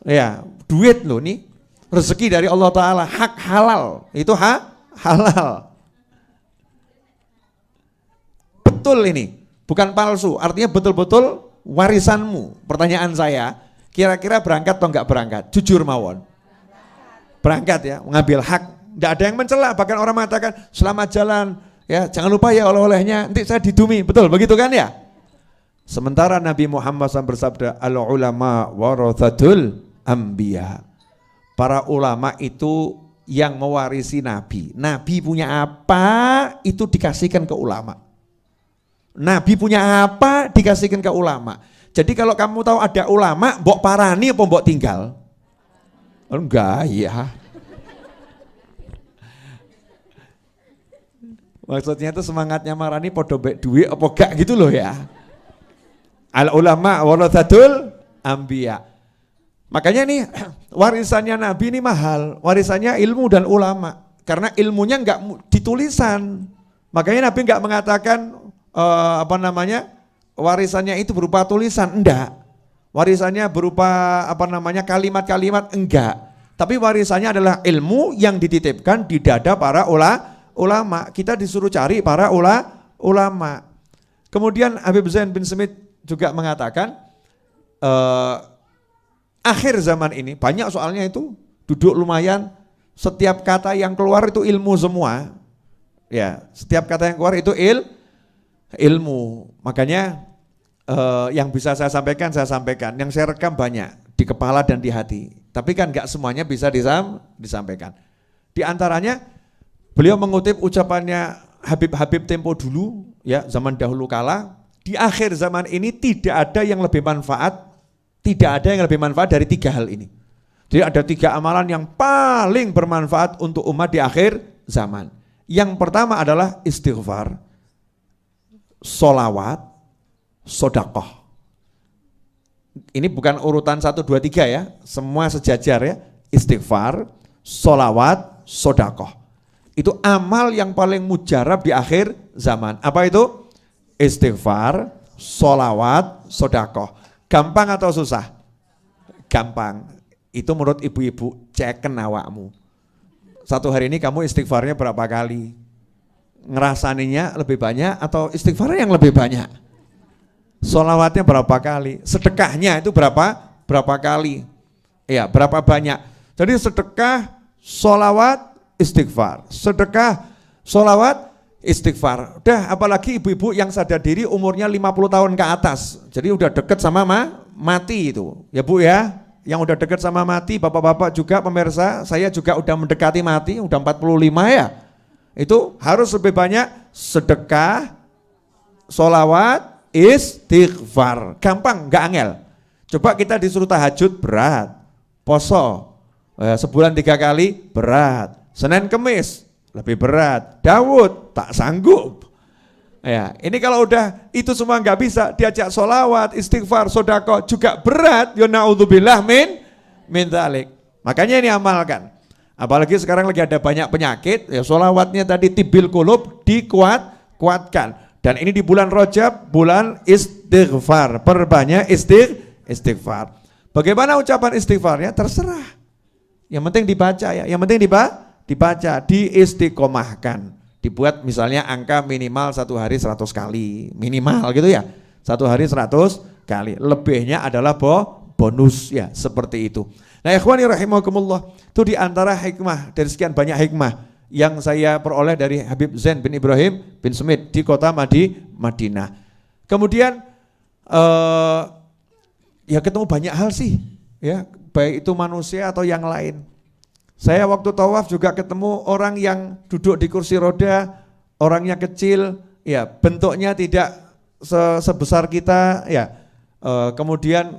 Ya, duit loh nih. Rezeki dari Allah Ta'ala, hak halal. Itu halal. Betul ini, bukan palsu. Artinya betul-betul warisanmu. Pertanyaan saya, kira-kira berangkat atau enggak berangkat? Jujur mawon. Berangkat ya, mengambil hak. Enggak ada yang mencela, bahkan orang mengatakan selamat jalan, ya jangan lupa ya oleh-olehnya, nanti saya didumi. Betul, begitu kan ya? Sementara Nabi Muhammad SAW bersabda, al-ulama warathatul anbiya. Para ulama itu yang mewarisi Nabi. Nabi punya apa, itu dikasihkan ke ulama. Nabi punya apa, dikasihkan ke ulama. Jadi kalau kamu tahu ada ulama, mbok parani apa mbok tinggal? Enggak, ya. Maksudnya itu semangatnya marani podo bek duit apa gak gitu loh ya. Al ulama warathatul anbiya. Makanya nih warisannya Nabi ini mahal, warisannya ilmu dan ulama. Karena ilmunya enggak ditulisan. Makanya Nabi enggak mengatakan warisannya itu berupa tulisan, enggak. Warisannya berupa kalimat-kalimat, enggak. Tapi warisannya adalah ilmu yang dititipkan di dada para ulama. Kita disuruh cari para ulama. Kemudian Habib Zain bin Smith juga mengatakan akhir zaman ini banyak soalnya itu duduk lumayan, setiap kata yang keluar itu ilmu semua. Ya, setiap kata yang keluar itu ilmu. Makanya yang bisa saya sampaikan, yang saya rekam banyak di kepala dan di hati. Tapi kan enggak semuanya bisa disampaikan. Di antaranya beliau mengutip ucapannya Habib tempo dulu, ya zaman dahulu kala. Di akhir zaman ini tidak ada yang lebih manfaat dari 3 hal ini. Jadi ada 3 amalan yang paling bermanfaat untuk umat di akhir zaman. Yang pertama adalah istighfar, sholawat, sodakoh. Ini bukan urutan 1, 2, 3 ya, semua sejajar ya. Istighfar, sholawat, sodakoh. Itu amal yang paling mujarab di akhir zaman. Apa itu? Istighfar, sholawat, sodakoh. Gampang atau susah? Gampang. Itu menurut ibu-ibu, ceken awakmu. Satu hari ini kamu istighfarnya berapa kali? Ngerasaninya lebih banyak atau istighfarnya yang lebih banyak? Sholawatnya berapa kali? Sedekahnya itu berapa kali? Ya, berapa banyak? Jadi sedekah, sholawat, istighfar. Sedekah, sholawat, istighfar. Udah, apalagi ibu-ibu yang sadar diri umurnya 50 tahun ke atas. Jadi udah deket sama mati itu. Ya Bu ya, yang udah deket sama mati, bapak-bapak juga pemirsa, saya juga udah mendekati mati, udah 45 ya. Itu harus lebih banyak sedekah, sholawat, istighfar. Gampang, gak angel. Coba kita disuruh tahajud berat, poso sebulan 3 kali berat, Senin Kemis lebih berat, Daud tak sanggup. Ya, ini kalau udah itu semua nggak bisa, diajak sholawat, istighfar, sodako juga berat. Ya naudzubillah min dzalik. Makanya ini amalkan. Apalagi sekarang lagi ada banyak penyakit, ya sholawatnya tadi tibil kulub dikuatkan. Dan ini di bulan Rajab, bulan istighfar, perbanyak istighfar. Bagaimana ucapan istighfarnya? Terserah. Yang penting dibaca ya, yang penting dibaca, diistiqomahkan. Dibuat misalnya angka minimal 1 hari 100 kali, minimal gitu ya. 1 hari 100 kali, lebihnya adalah bonus ya, seperti itu. Nah ikhwani rahimakumullah, itu diantara hikmah, dari sekian banyak hikmah yang saya peroleh dari Habib Zain bin Ibrahim bin Smith di kota Madinah. Kemudian ya ketemu banyak hal sih, ya baik itu manusia atau yang lain. Saya waktu tawaf juga ketemu orang yang duduk di kursi roda, orangnya kecil, ya bentuknya tidak sebesar kita, ya. Kemudian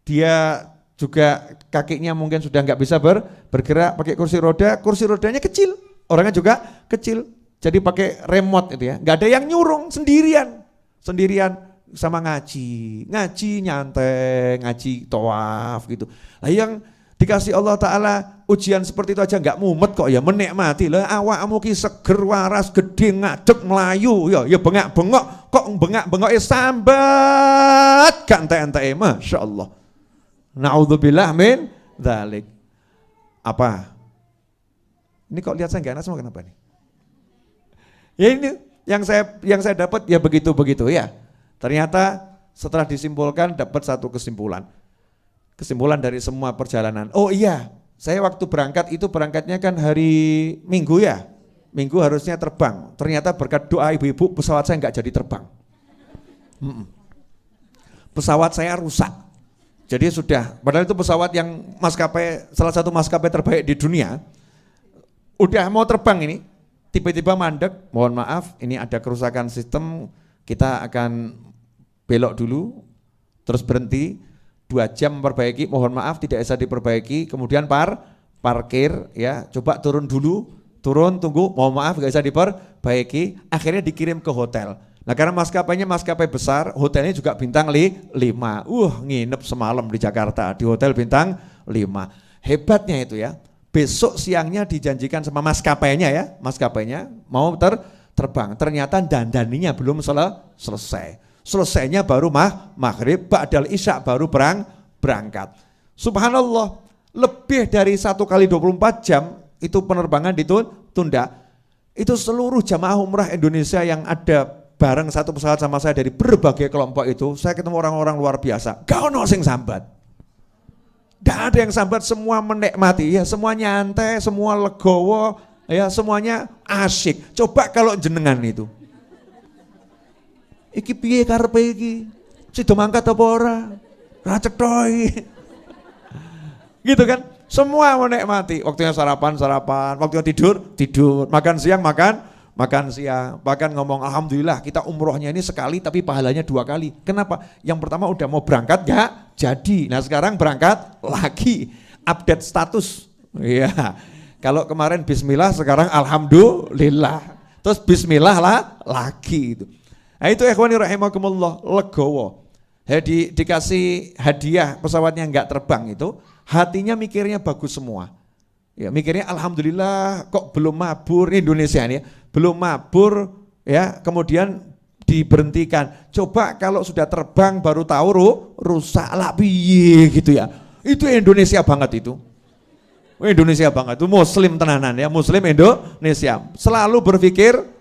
dia juga kakinya mungkin sudah nggak bisa bergerak, pakai kursi rodanya kecil, orangnya juga kecil, jadi pakai remote itu ya, nggak ada yang nyurung, sendirian sama ngaji nyantai, ngaji tawaf gitu. Nah yang dikasih Allah Ta'ala ujian seperti itu aja nggak mumet kok ya, menikmati lah, awakmu ki seger waras gede ngadeg melayu ya bengak-bengok kok bengak-bengok sambat gak ente-ente, Masya Allah. Na'udzubillah min dzalik. Apa? Ini kok lihat saya nggak enak semua, kenapa nih? Ya ini yang saya dapat ya begitu ya. Ternyata setelah disimpulkan dapat satu kesimpulan. Kesimpulan dari semua perjalanan. Oh iya, saya waktu berangkat itu berangkatnya kan hari Minggu ya. Minggu harusnya terbang. Ternyata berkat doa ibu-ibu pesawat saya nggak jadi terbang. Pesawat saya rusak. Jadi sudah, padahal itu pesawat yang salah satu maskapai terbaik di dunia. Udah mau terbang ini, tiba-tiba mandek, mohon maaf ini ada kerusakan sistem, kita akan belok dulu, terus berhenti, 2 jam memperbaiki, mohon maaf tidak bisa diperbaiki, kemudian parkir ya, coba turun dulu, tunggu, mohon maaf gak bisa diperbaiki, akhirnya dikirim ke hotel. Nah karena maskapainya maskapai besar, hotelnya juga bintang 5, nginep semalam di Jakarta, di hotel bintang 5, hebatnya itu ya, besok siangnya dijanjikan sama maskapainya mau terbang, ternyata dandaninya belum selesai. Selesainya baru maghrib, ba'dal isya baru berangkat. Subhanallah, lebih dari 1 kali 24 jam itu penerbangan ditunda. Itu seluruh jamaah umrah Indonesia yang ada bareng satu pesawat sama saya dari berbagai kelompok itu, saya ketemu orang-orang luar biasa. Gak ono sing sambat. Gak ada yang sambat, semua menikmati, ya semua nyantai, semua legowo, ya semuanya asyik. Coba kalau jenengan itu. Iki piye karepe iki? Sido mangkat apa ora? Ra cethoy. Gitu kan? Semua menikmati. Waktunya sarapan, waktunya tidur, makan siang, makan siang. Bahkan ngomong alhamdulillah kita umrohnya ini sekali tapi pahalanya 2 kali. Kenapa? Yang pertama udah mau berangkat gak jadi. Nah sekarang berangkat lagi. Update status. Iya. Kalau kemarin bismillah, sekarang alhamdulillah. Terus bismillah lagi itu. Nah itu ikhwani rahimakumullah, legowo. Dikasih hadiah pesawatnya nggak terbang itu, hatinya mikirnya bagus semua. Ya mikirnya alhamdulillah kok belum mabur, Indonesia ini ya, belum mabur ya, kemudian diberhentikan. Coba kalau sudah terbang baru tahu rusak lah piye gitu ya. Itu Indonesia banget itu. Indonesia banget itu, muslim tenanan ya, muslim Indonesia. Selalu berpikir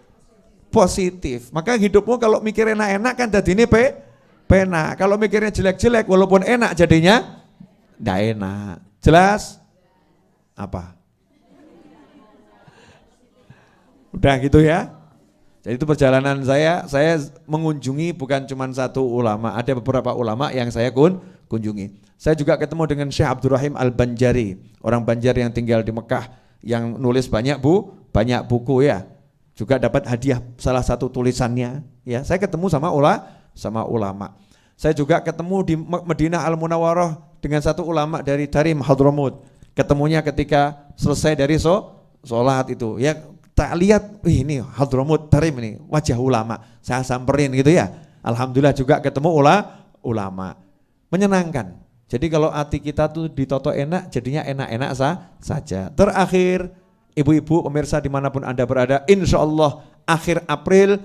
positif. Maka hidupmu kalau mikir enak-enak kan jadi ini pena. Kalau mikirnya jelek-jelek walaupun enak jadinya enggak enak. Jelas? Apa? Udah gitu ya. Jadi itu perjalanan saya mengunjungi bukan cuma satu ulama, ada beberapa ulama yang saya kunjungi. Saya juga ketemu dengan Syekh Abdurrahim Al-Banjari, orang Banjar yang tinggal di Mekah, yang nulis banyak buku ya. Juga dapat hadiah salah satu tulisannya ya. Saya ketemu sama ulama. Saya juga ketemu di Madinah Al-Munawwarah dengan satu ulama dari Tarim Hadramut. Ketemunya ketika selesai dari sholat itu ya, tak lihat ini Hadramut Tarim ini wajah ulama, saya samperin gitu ya. Alhamdulillah juga ketemu ulama. Menyenangkan. Jadi kalau hati kita tuh ditoto enak, jadinya enak-enak saja. Terakhir, ibu-ibu pemirsa dimanapun Anda berada, insya Allah akhir April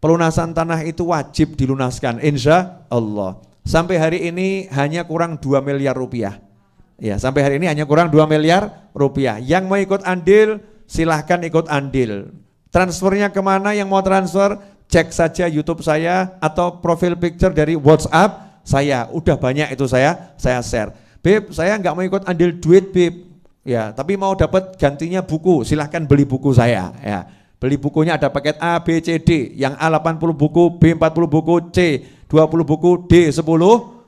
pelunasan tanah itu wajib dilunaskan, insya Allah. Sampai hari ini hanya kurang 2 miliar rupiah. Ya, sampai hari ini hanya kurang 2 miliar rupiah. Yang mau ikut andil, silahkan ikut andil. Transfernya kemana yang mau transfer? Cek saja YouTube saya atau profil picture dari WhatsApp saya. Udah banyak itu saya share. Beb, saya nggak mau ikut andil duit, Beb. Ya, tapi mau dapat gantinya buku, silahkan beli buku saya ya. Beli bukunya ada paket A, B, C, D, yang A 80 buku, B 40 buku, C 20 buku, D 10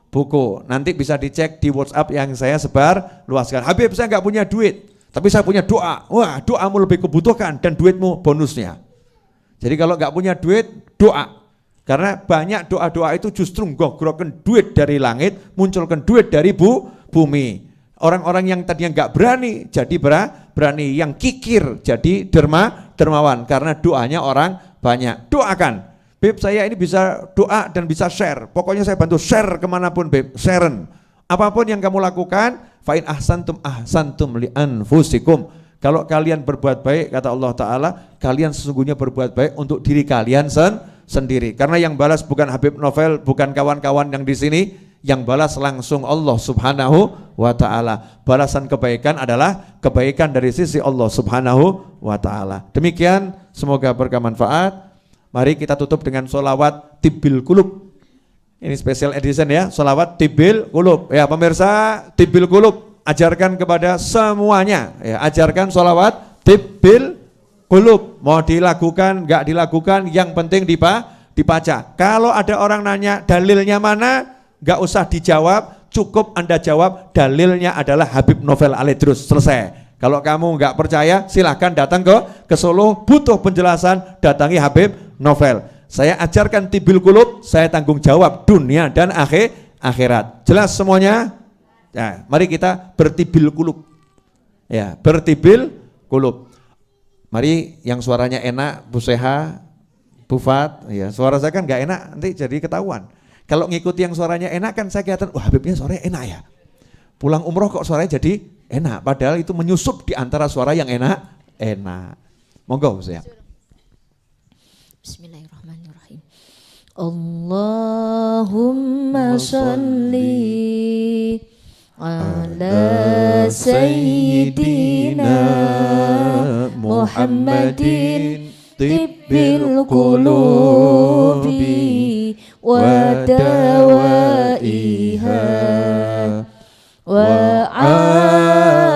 buku. Nanti bisa dicek di WhatsApp yang saya sebar luaskan. Habib, saya nggak punya duit, tapi saya punya doa. Wah, doamu lebih kebutuhan dan duitmu bonusnya. Jadi kalau nggak punya duit, doa. Karena banyak doa-doa itu justru nggogroken duit dari langit, munculkan duit dari bumi. Orang-orang yang tadinya nggak berani jadi berani, yang kikir jadi dermawan karena doanya orang banyak. Doakan, Beb saya ini bisa doa dan bisa share. Pokoknya saya bantu share kemanapun Beb, sharen. Apapun yang kamu lakukan, fa'in ahsantum li anfusikum. Kalau kalian berbuat baik, kata Allah Ta'ala, kalian sesungguhnya berbuat baik untuk diri kalian sendiri. Karena yang balas bukan Habib Novel, bukan kawan-kawan yang di sini, Yang balas langsung Allah Subhanahu wa ta'ala. Balasan kebaikan adalah kebaikan dari sisi Allah Subhanahu wa ta'ala. Demikian, semoga bermanfaat. Mari kita tutup dengan sholawat Tibbil Qulub. Ini special edition ya, sholawat Tibbil Qulub. Ya pemirsa, Tibbil Qulub ajarkan kepada semuanya. Ya, ajarkan sholawat Tibbil Qulub. Mau dilakukan, enggak dilakukan, yang penting dibaca. Kalau ada orang nanya dalilnya mana, enggak usah dijawab, cukup Anda jawab dalilnya adalah Habib Novel Al-Idrus, selesai. Kalau kamu enggak percaya, silahkan datang ke Solo, butuh penjelasan, datangi Habib Novel. Saya ajarkan Tibbil Qulub, saya tanggung jawab dunia dan akhirat. Jelas semuanya? Ya, mari kita bertibil qulub. Ya, bertibil qulub. Mari yang suaranya enak, Bu Seha, Bu Fat, ya, suara saya kan enggak enak, nanti jadi ketahuan. Kalau ngikuti yang suaranya enak kan saya kelihatan, wah Habibnya suaranya enak ya. Pulang umroh kok suaranya jadi enak, padahal itu menyusup di antara suara yang enak. Monggo Bu Seha. Bismillahirrahmanirrahim. Allahumma salli ala sayyidina Muhammadin tibbil qulubi wa dawaiha wa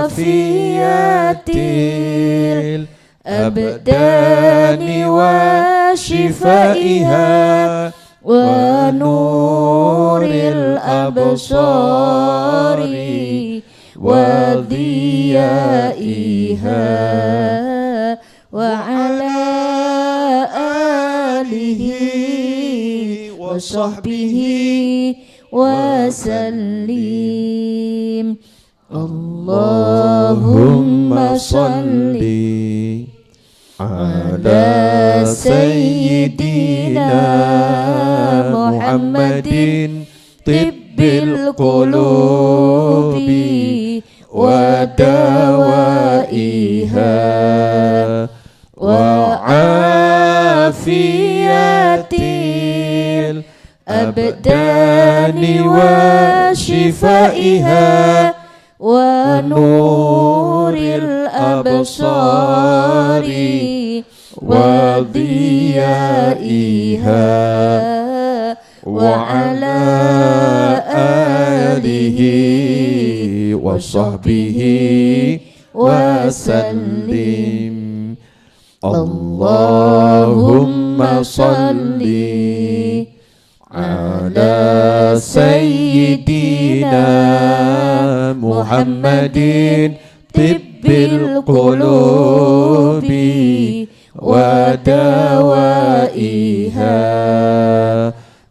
afiyatil abdani wa shifaiha wa nuril absari wa diyaiha wa ala alihi wa sahbihi wa sallim. Allahumma salli ala sayyidina Muhammadin tibbil qulubi wa dawaiha wa afiyatil abdani wa shifaiha wa nuril absari wa diyaiha wa ala alihi wa sahbihi wa sallim. Allahumma salli ala sayyidina Muhammadin tibbil qulubi wa dawaiha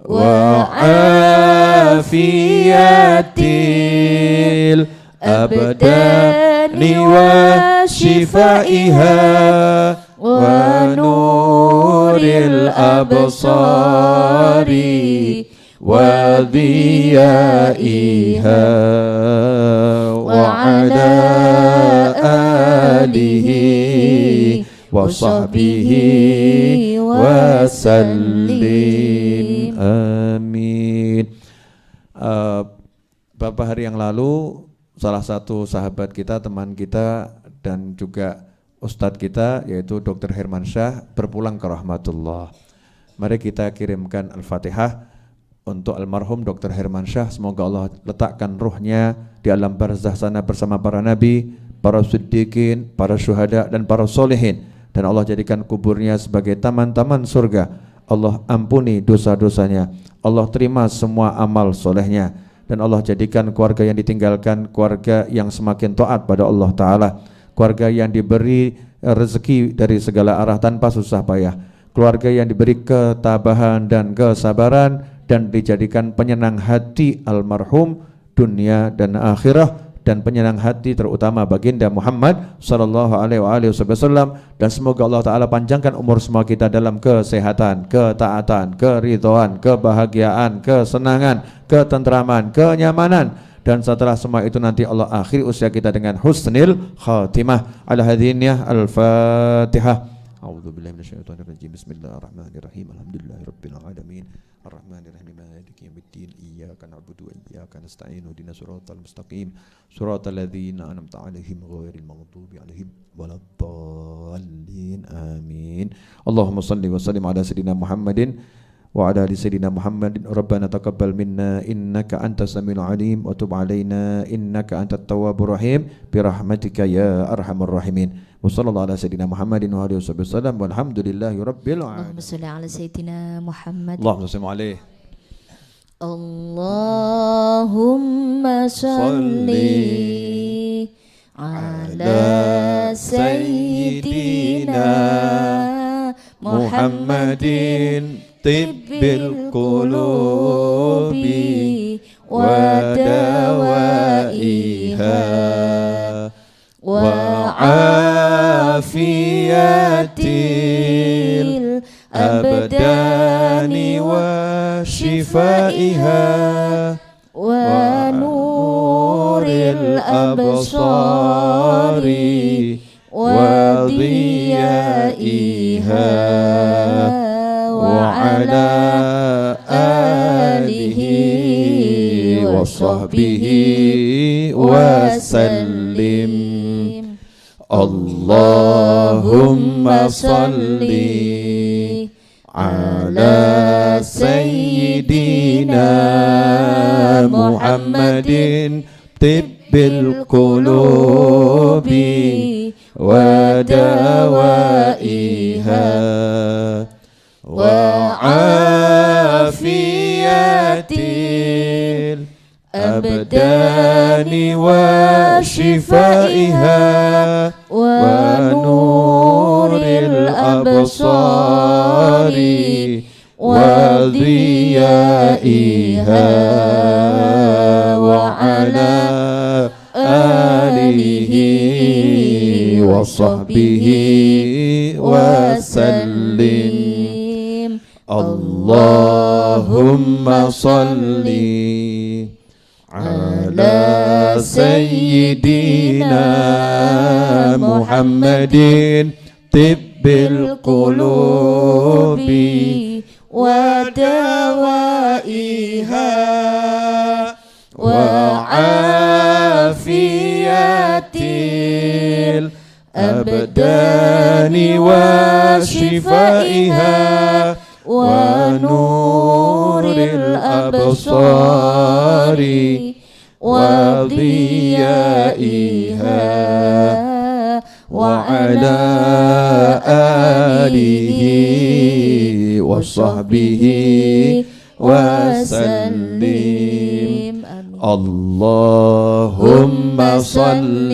wa afiyatil abdani wa shifaiha wa nuril absari wa diyaiha wa ala alihi wa sahbihi wa sallim. Amin. Beberapa hari yang lalu salah satu sahabat kita, teman kita dan juga ustadz kita yaitu Dr. Hermansyah berpulang ke rahmatullah. Mari kita kirimkan Al-Fatihah untuk almarhum Dr. Hermansyah. Semoga Allah letakkan ruhnya di alam barzah sana bersama para nabi, para siddiqin, para syuhada dan para solehin. Dan Allah jadikan kuburnya sebagai taman-taman surga. Allah ampuni dosa-dosanya. Allah terima semua amal solehnya. Dan Allah jadikan keluarga yang ditinggalkan keluarga yang semakin taat pada Allah Ta'ala. Keluarga yang diberi rezeki dari segala arah tanpa susah payah. Keluarga yang diberi ketabahan dan kesabaran dan dijadikan penyayang hati almarhum dunia dan akhirah, dan penyayang hati terutama baginda Muhammad sallallahu alaihi wasallam. Dan semoga Allah Ta'ala panjangkan umur semua kita dalam kesehatan, ketaatan, keridhaan, kebahagiaan, kesenangan, ketentraman, kenyamanan. Dan setelah semua itu nanti Allah akhiri usia kita dengan husnil khatimah. Ala hadiniyah al-Fatihah. A'udzu billahi minasyaitonir rajim. Bismillahirrahmanirrahim. Alhamdulillahirabbil alamin. Arrahmanirrahim. Maliki yaumiddin. Iyyaka na'budu wa iyyaka nasta'in. Ihdinas siratal mustaqim. Siratal ladzina an'amta 'alaihim ghairil maghdubi 'alaihim waladdallin. Amin. Allahumma shalli wa sallim ala sayidina Muhammadin wa ala ali sayyidina Muhammadin. Rabbana taqabbal minna innaka antas samiul alim wa tub alaina innaka antat tawwabur rahim bi rahmatika ya arhamar rahimin. Wa sallallahu ala sayyidina Muhammadin wa alihi wasallam walhamdulillahi rabbil alamin. Allahumma shalli ala sayyidina Muhammad. Allahumma salli alaihi. Allahumma shalli ala sayyidina Muhammadin tibbil qulubi wa dawaiha wa afiyatil abdani wa shifaiha wa nuril absari wa diyaiha وعلى آله وصحبه وسلم. اللهم صل على سيدنا محمد طب القلوب ودوائها وعافية الأبدان وشفائها ونور الأبصار وضيائها وعلى آله وصحبه وسلم. اللهم صل على سيدنا محمد طب القلوب ودوائها وعافية الأبدان وشفائها ونور الأبصار وضيائها وعلى آله وصحبه وسلم. اللهم صل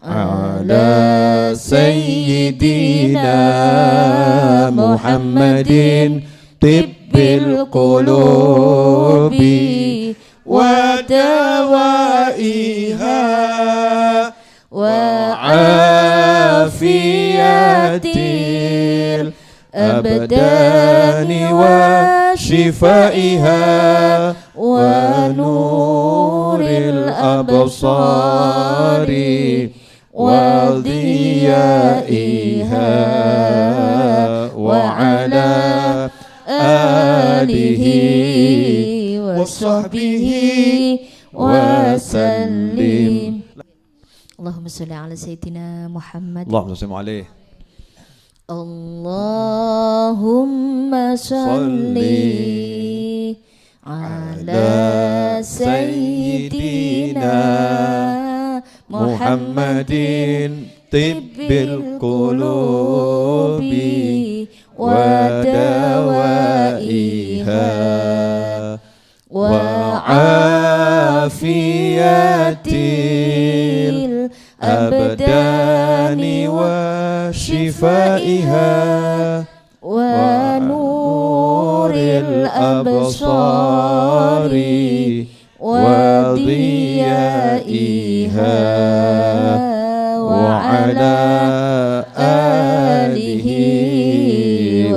على سيدنا محمد طب القلوب ودوائها وعافية الأبدان وشفائها ونور الأبصار وضيائها وعلى آله وصحبه وسلم. اللهم صل على سيدنا محمد. اللهم صل عليه. اللهم صل على سيدنا محمد طب القلوب ودوائها وعافية الأبدان وشفائها ونور الأبصار وضيائها وعلى آله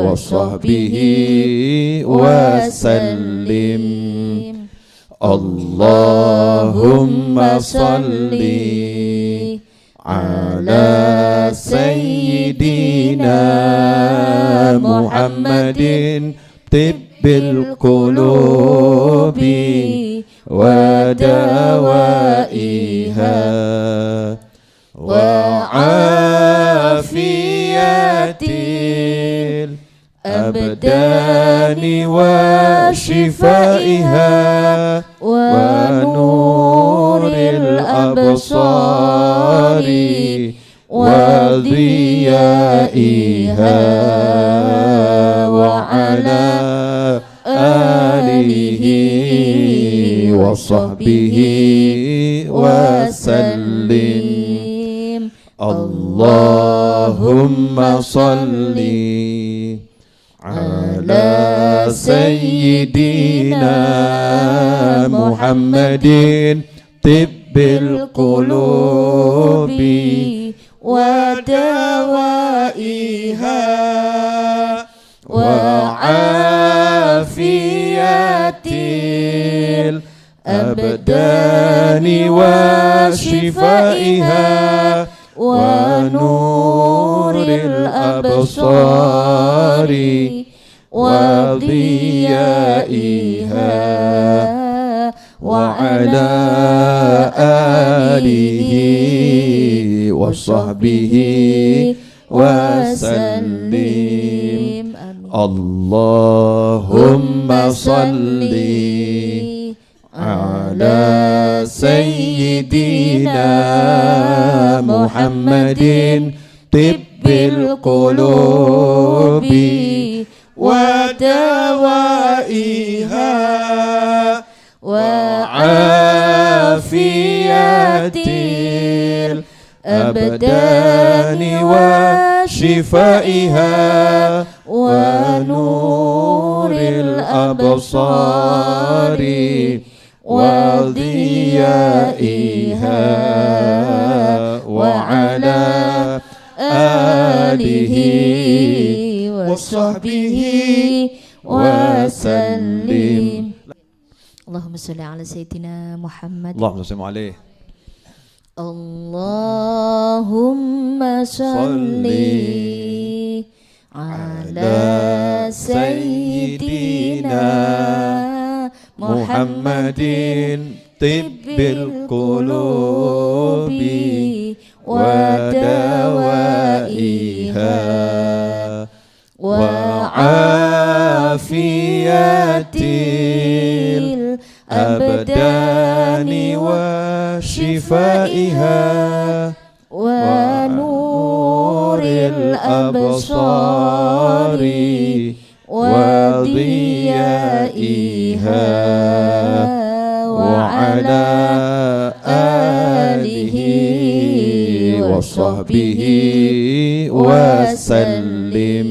وصحبه وسلم. اللهم صل على سيدنا محمد طب القلوب ودوائها وعافية الأبدان وشفائها ونور الأبصار وضيائها وعلى آله وصحبه وسلم. اللهم صل على سيدنا محمد طب القلوب ودوائها وعافية الأبدان وشفائها ونور الأبصار وضيائها وعلى آله وصحبه وسلم. اللهم صل على سيدنا محمد طب القلوب ودوائها وعافية الأبدان وشفائها ونور الأبصار وضيائها وعلى آله وصحبه وسلم. اللهم صل على سيدنا محمد. اللهم صل عليه. اللهم صل على سيدنا محمد طب القلوب ودوائها وعافية الأبدان وشفائها ونور الأبصار وضيائها وعلى آله وصحبه وسلم.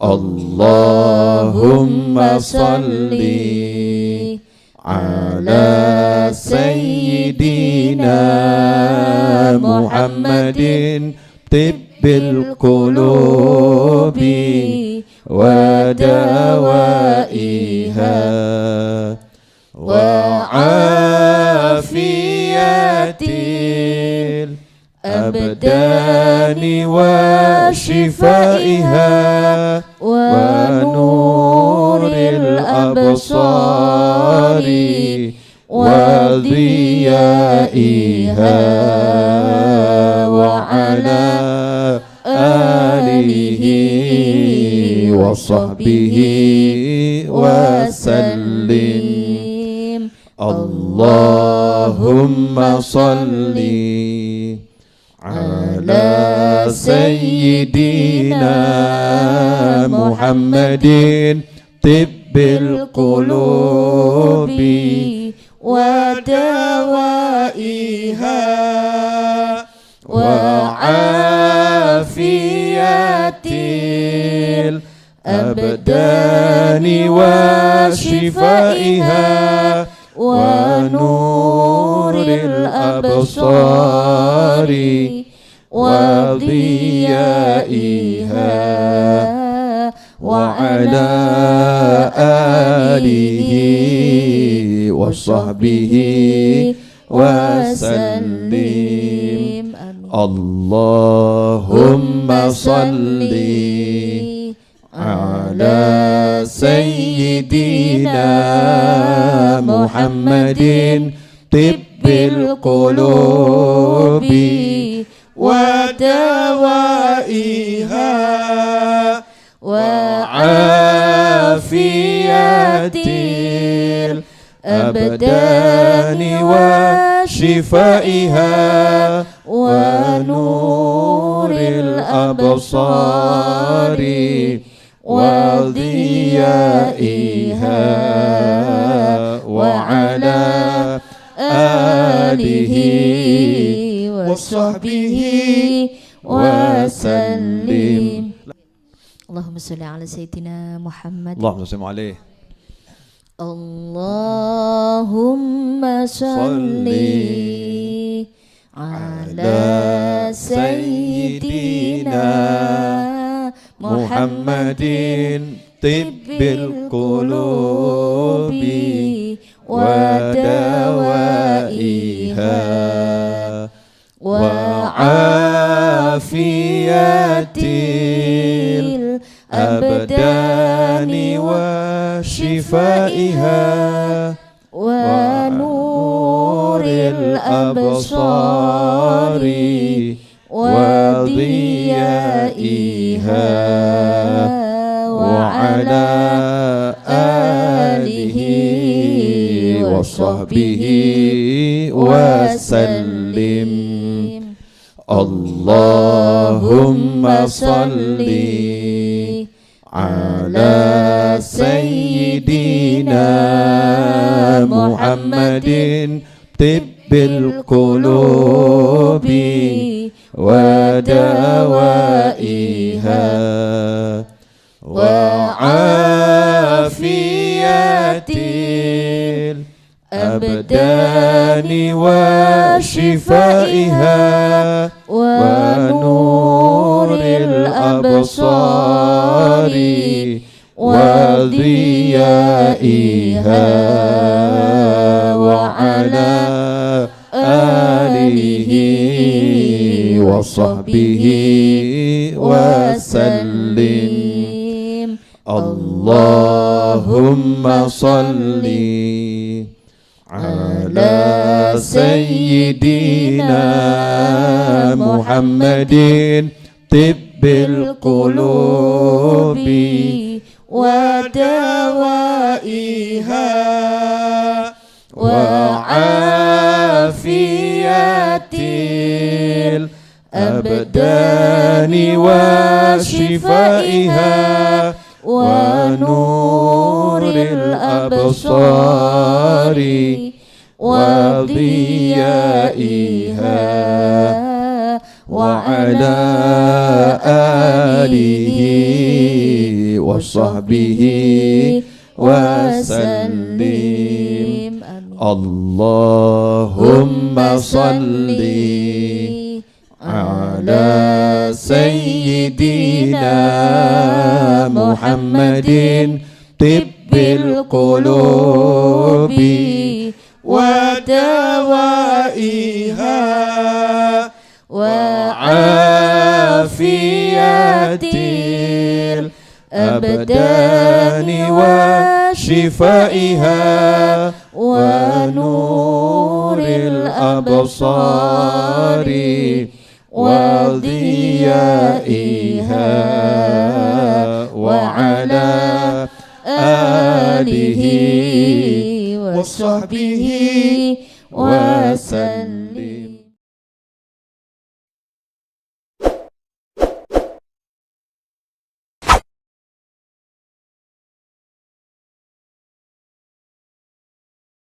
اللهم صل على سيدنا محمد طب القلوب ودوائها وعافية الأبدان وشفائها ونور الأبصار وضيائها وعلى آله وصحبه وسلم. اللهم صل على سيدنا محمد طب القلوب ودوائها وعافية الأبدان وشفائها ونور الأبصار وضيائها وعلى آله وصحبه وسلم. Allahumma salli ala sayyidina Muhammadin tibbil qulubi wa dawaiha wa afiyatil abdani wa shifaiha wa nuril absari wa diyaiha wa ala alihi wa sahbihi wa sallim. Allahumma salli ala sayyidina Muhammad. Allahumma salli alaihi. Allahumma salli ala sayyidina Muhammadin tibbil qulubi wa dawaiha wa afiyatil abdani wa shifaiha wa nuril absari wa diyaiha wa ala alihi wa sahbihi wa sallim. Allahumma salli ala sayyidina Muhammadin tibbil qulubi wa dawaiha wa afiyatil abdani wa shifaiha wa nuril absari wa diyaiha wa ala alihi wa sahbihi wa sallim. Allahumma salli ala sayyidina Muhammadin tibbil qulubi wa dawaiha wa afiyatil abdani wa shifaiha wa nuril absari wa diyaiha wa ala alihi wa sahbihi wa sallim. Allahumma salli ala sayyidina Muhammadin tibbil qulubi wa dawaiha wa afiyatil abdani wa shifaiha wa nuril absari wa diyaiha wa ala alihi wa sahbihi wa sallam.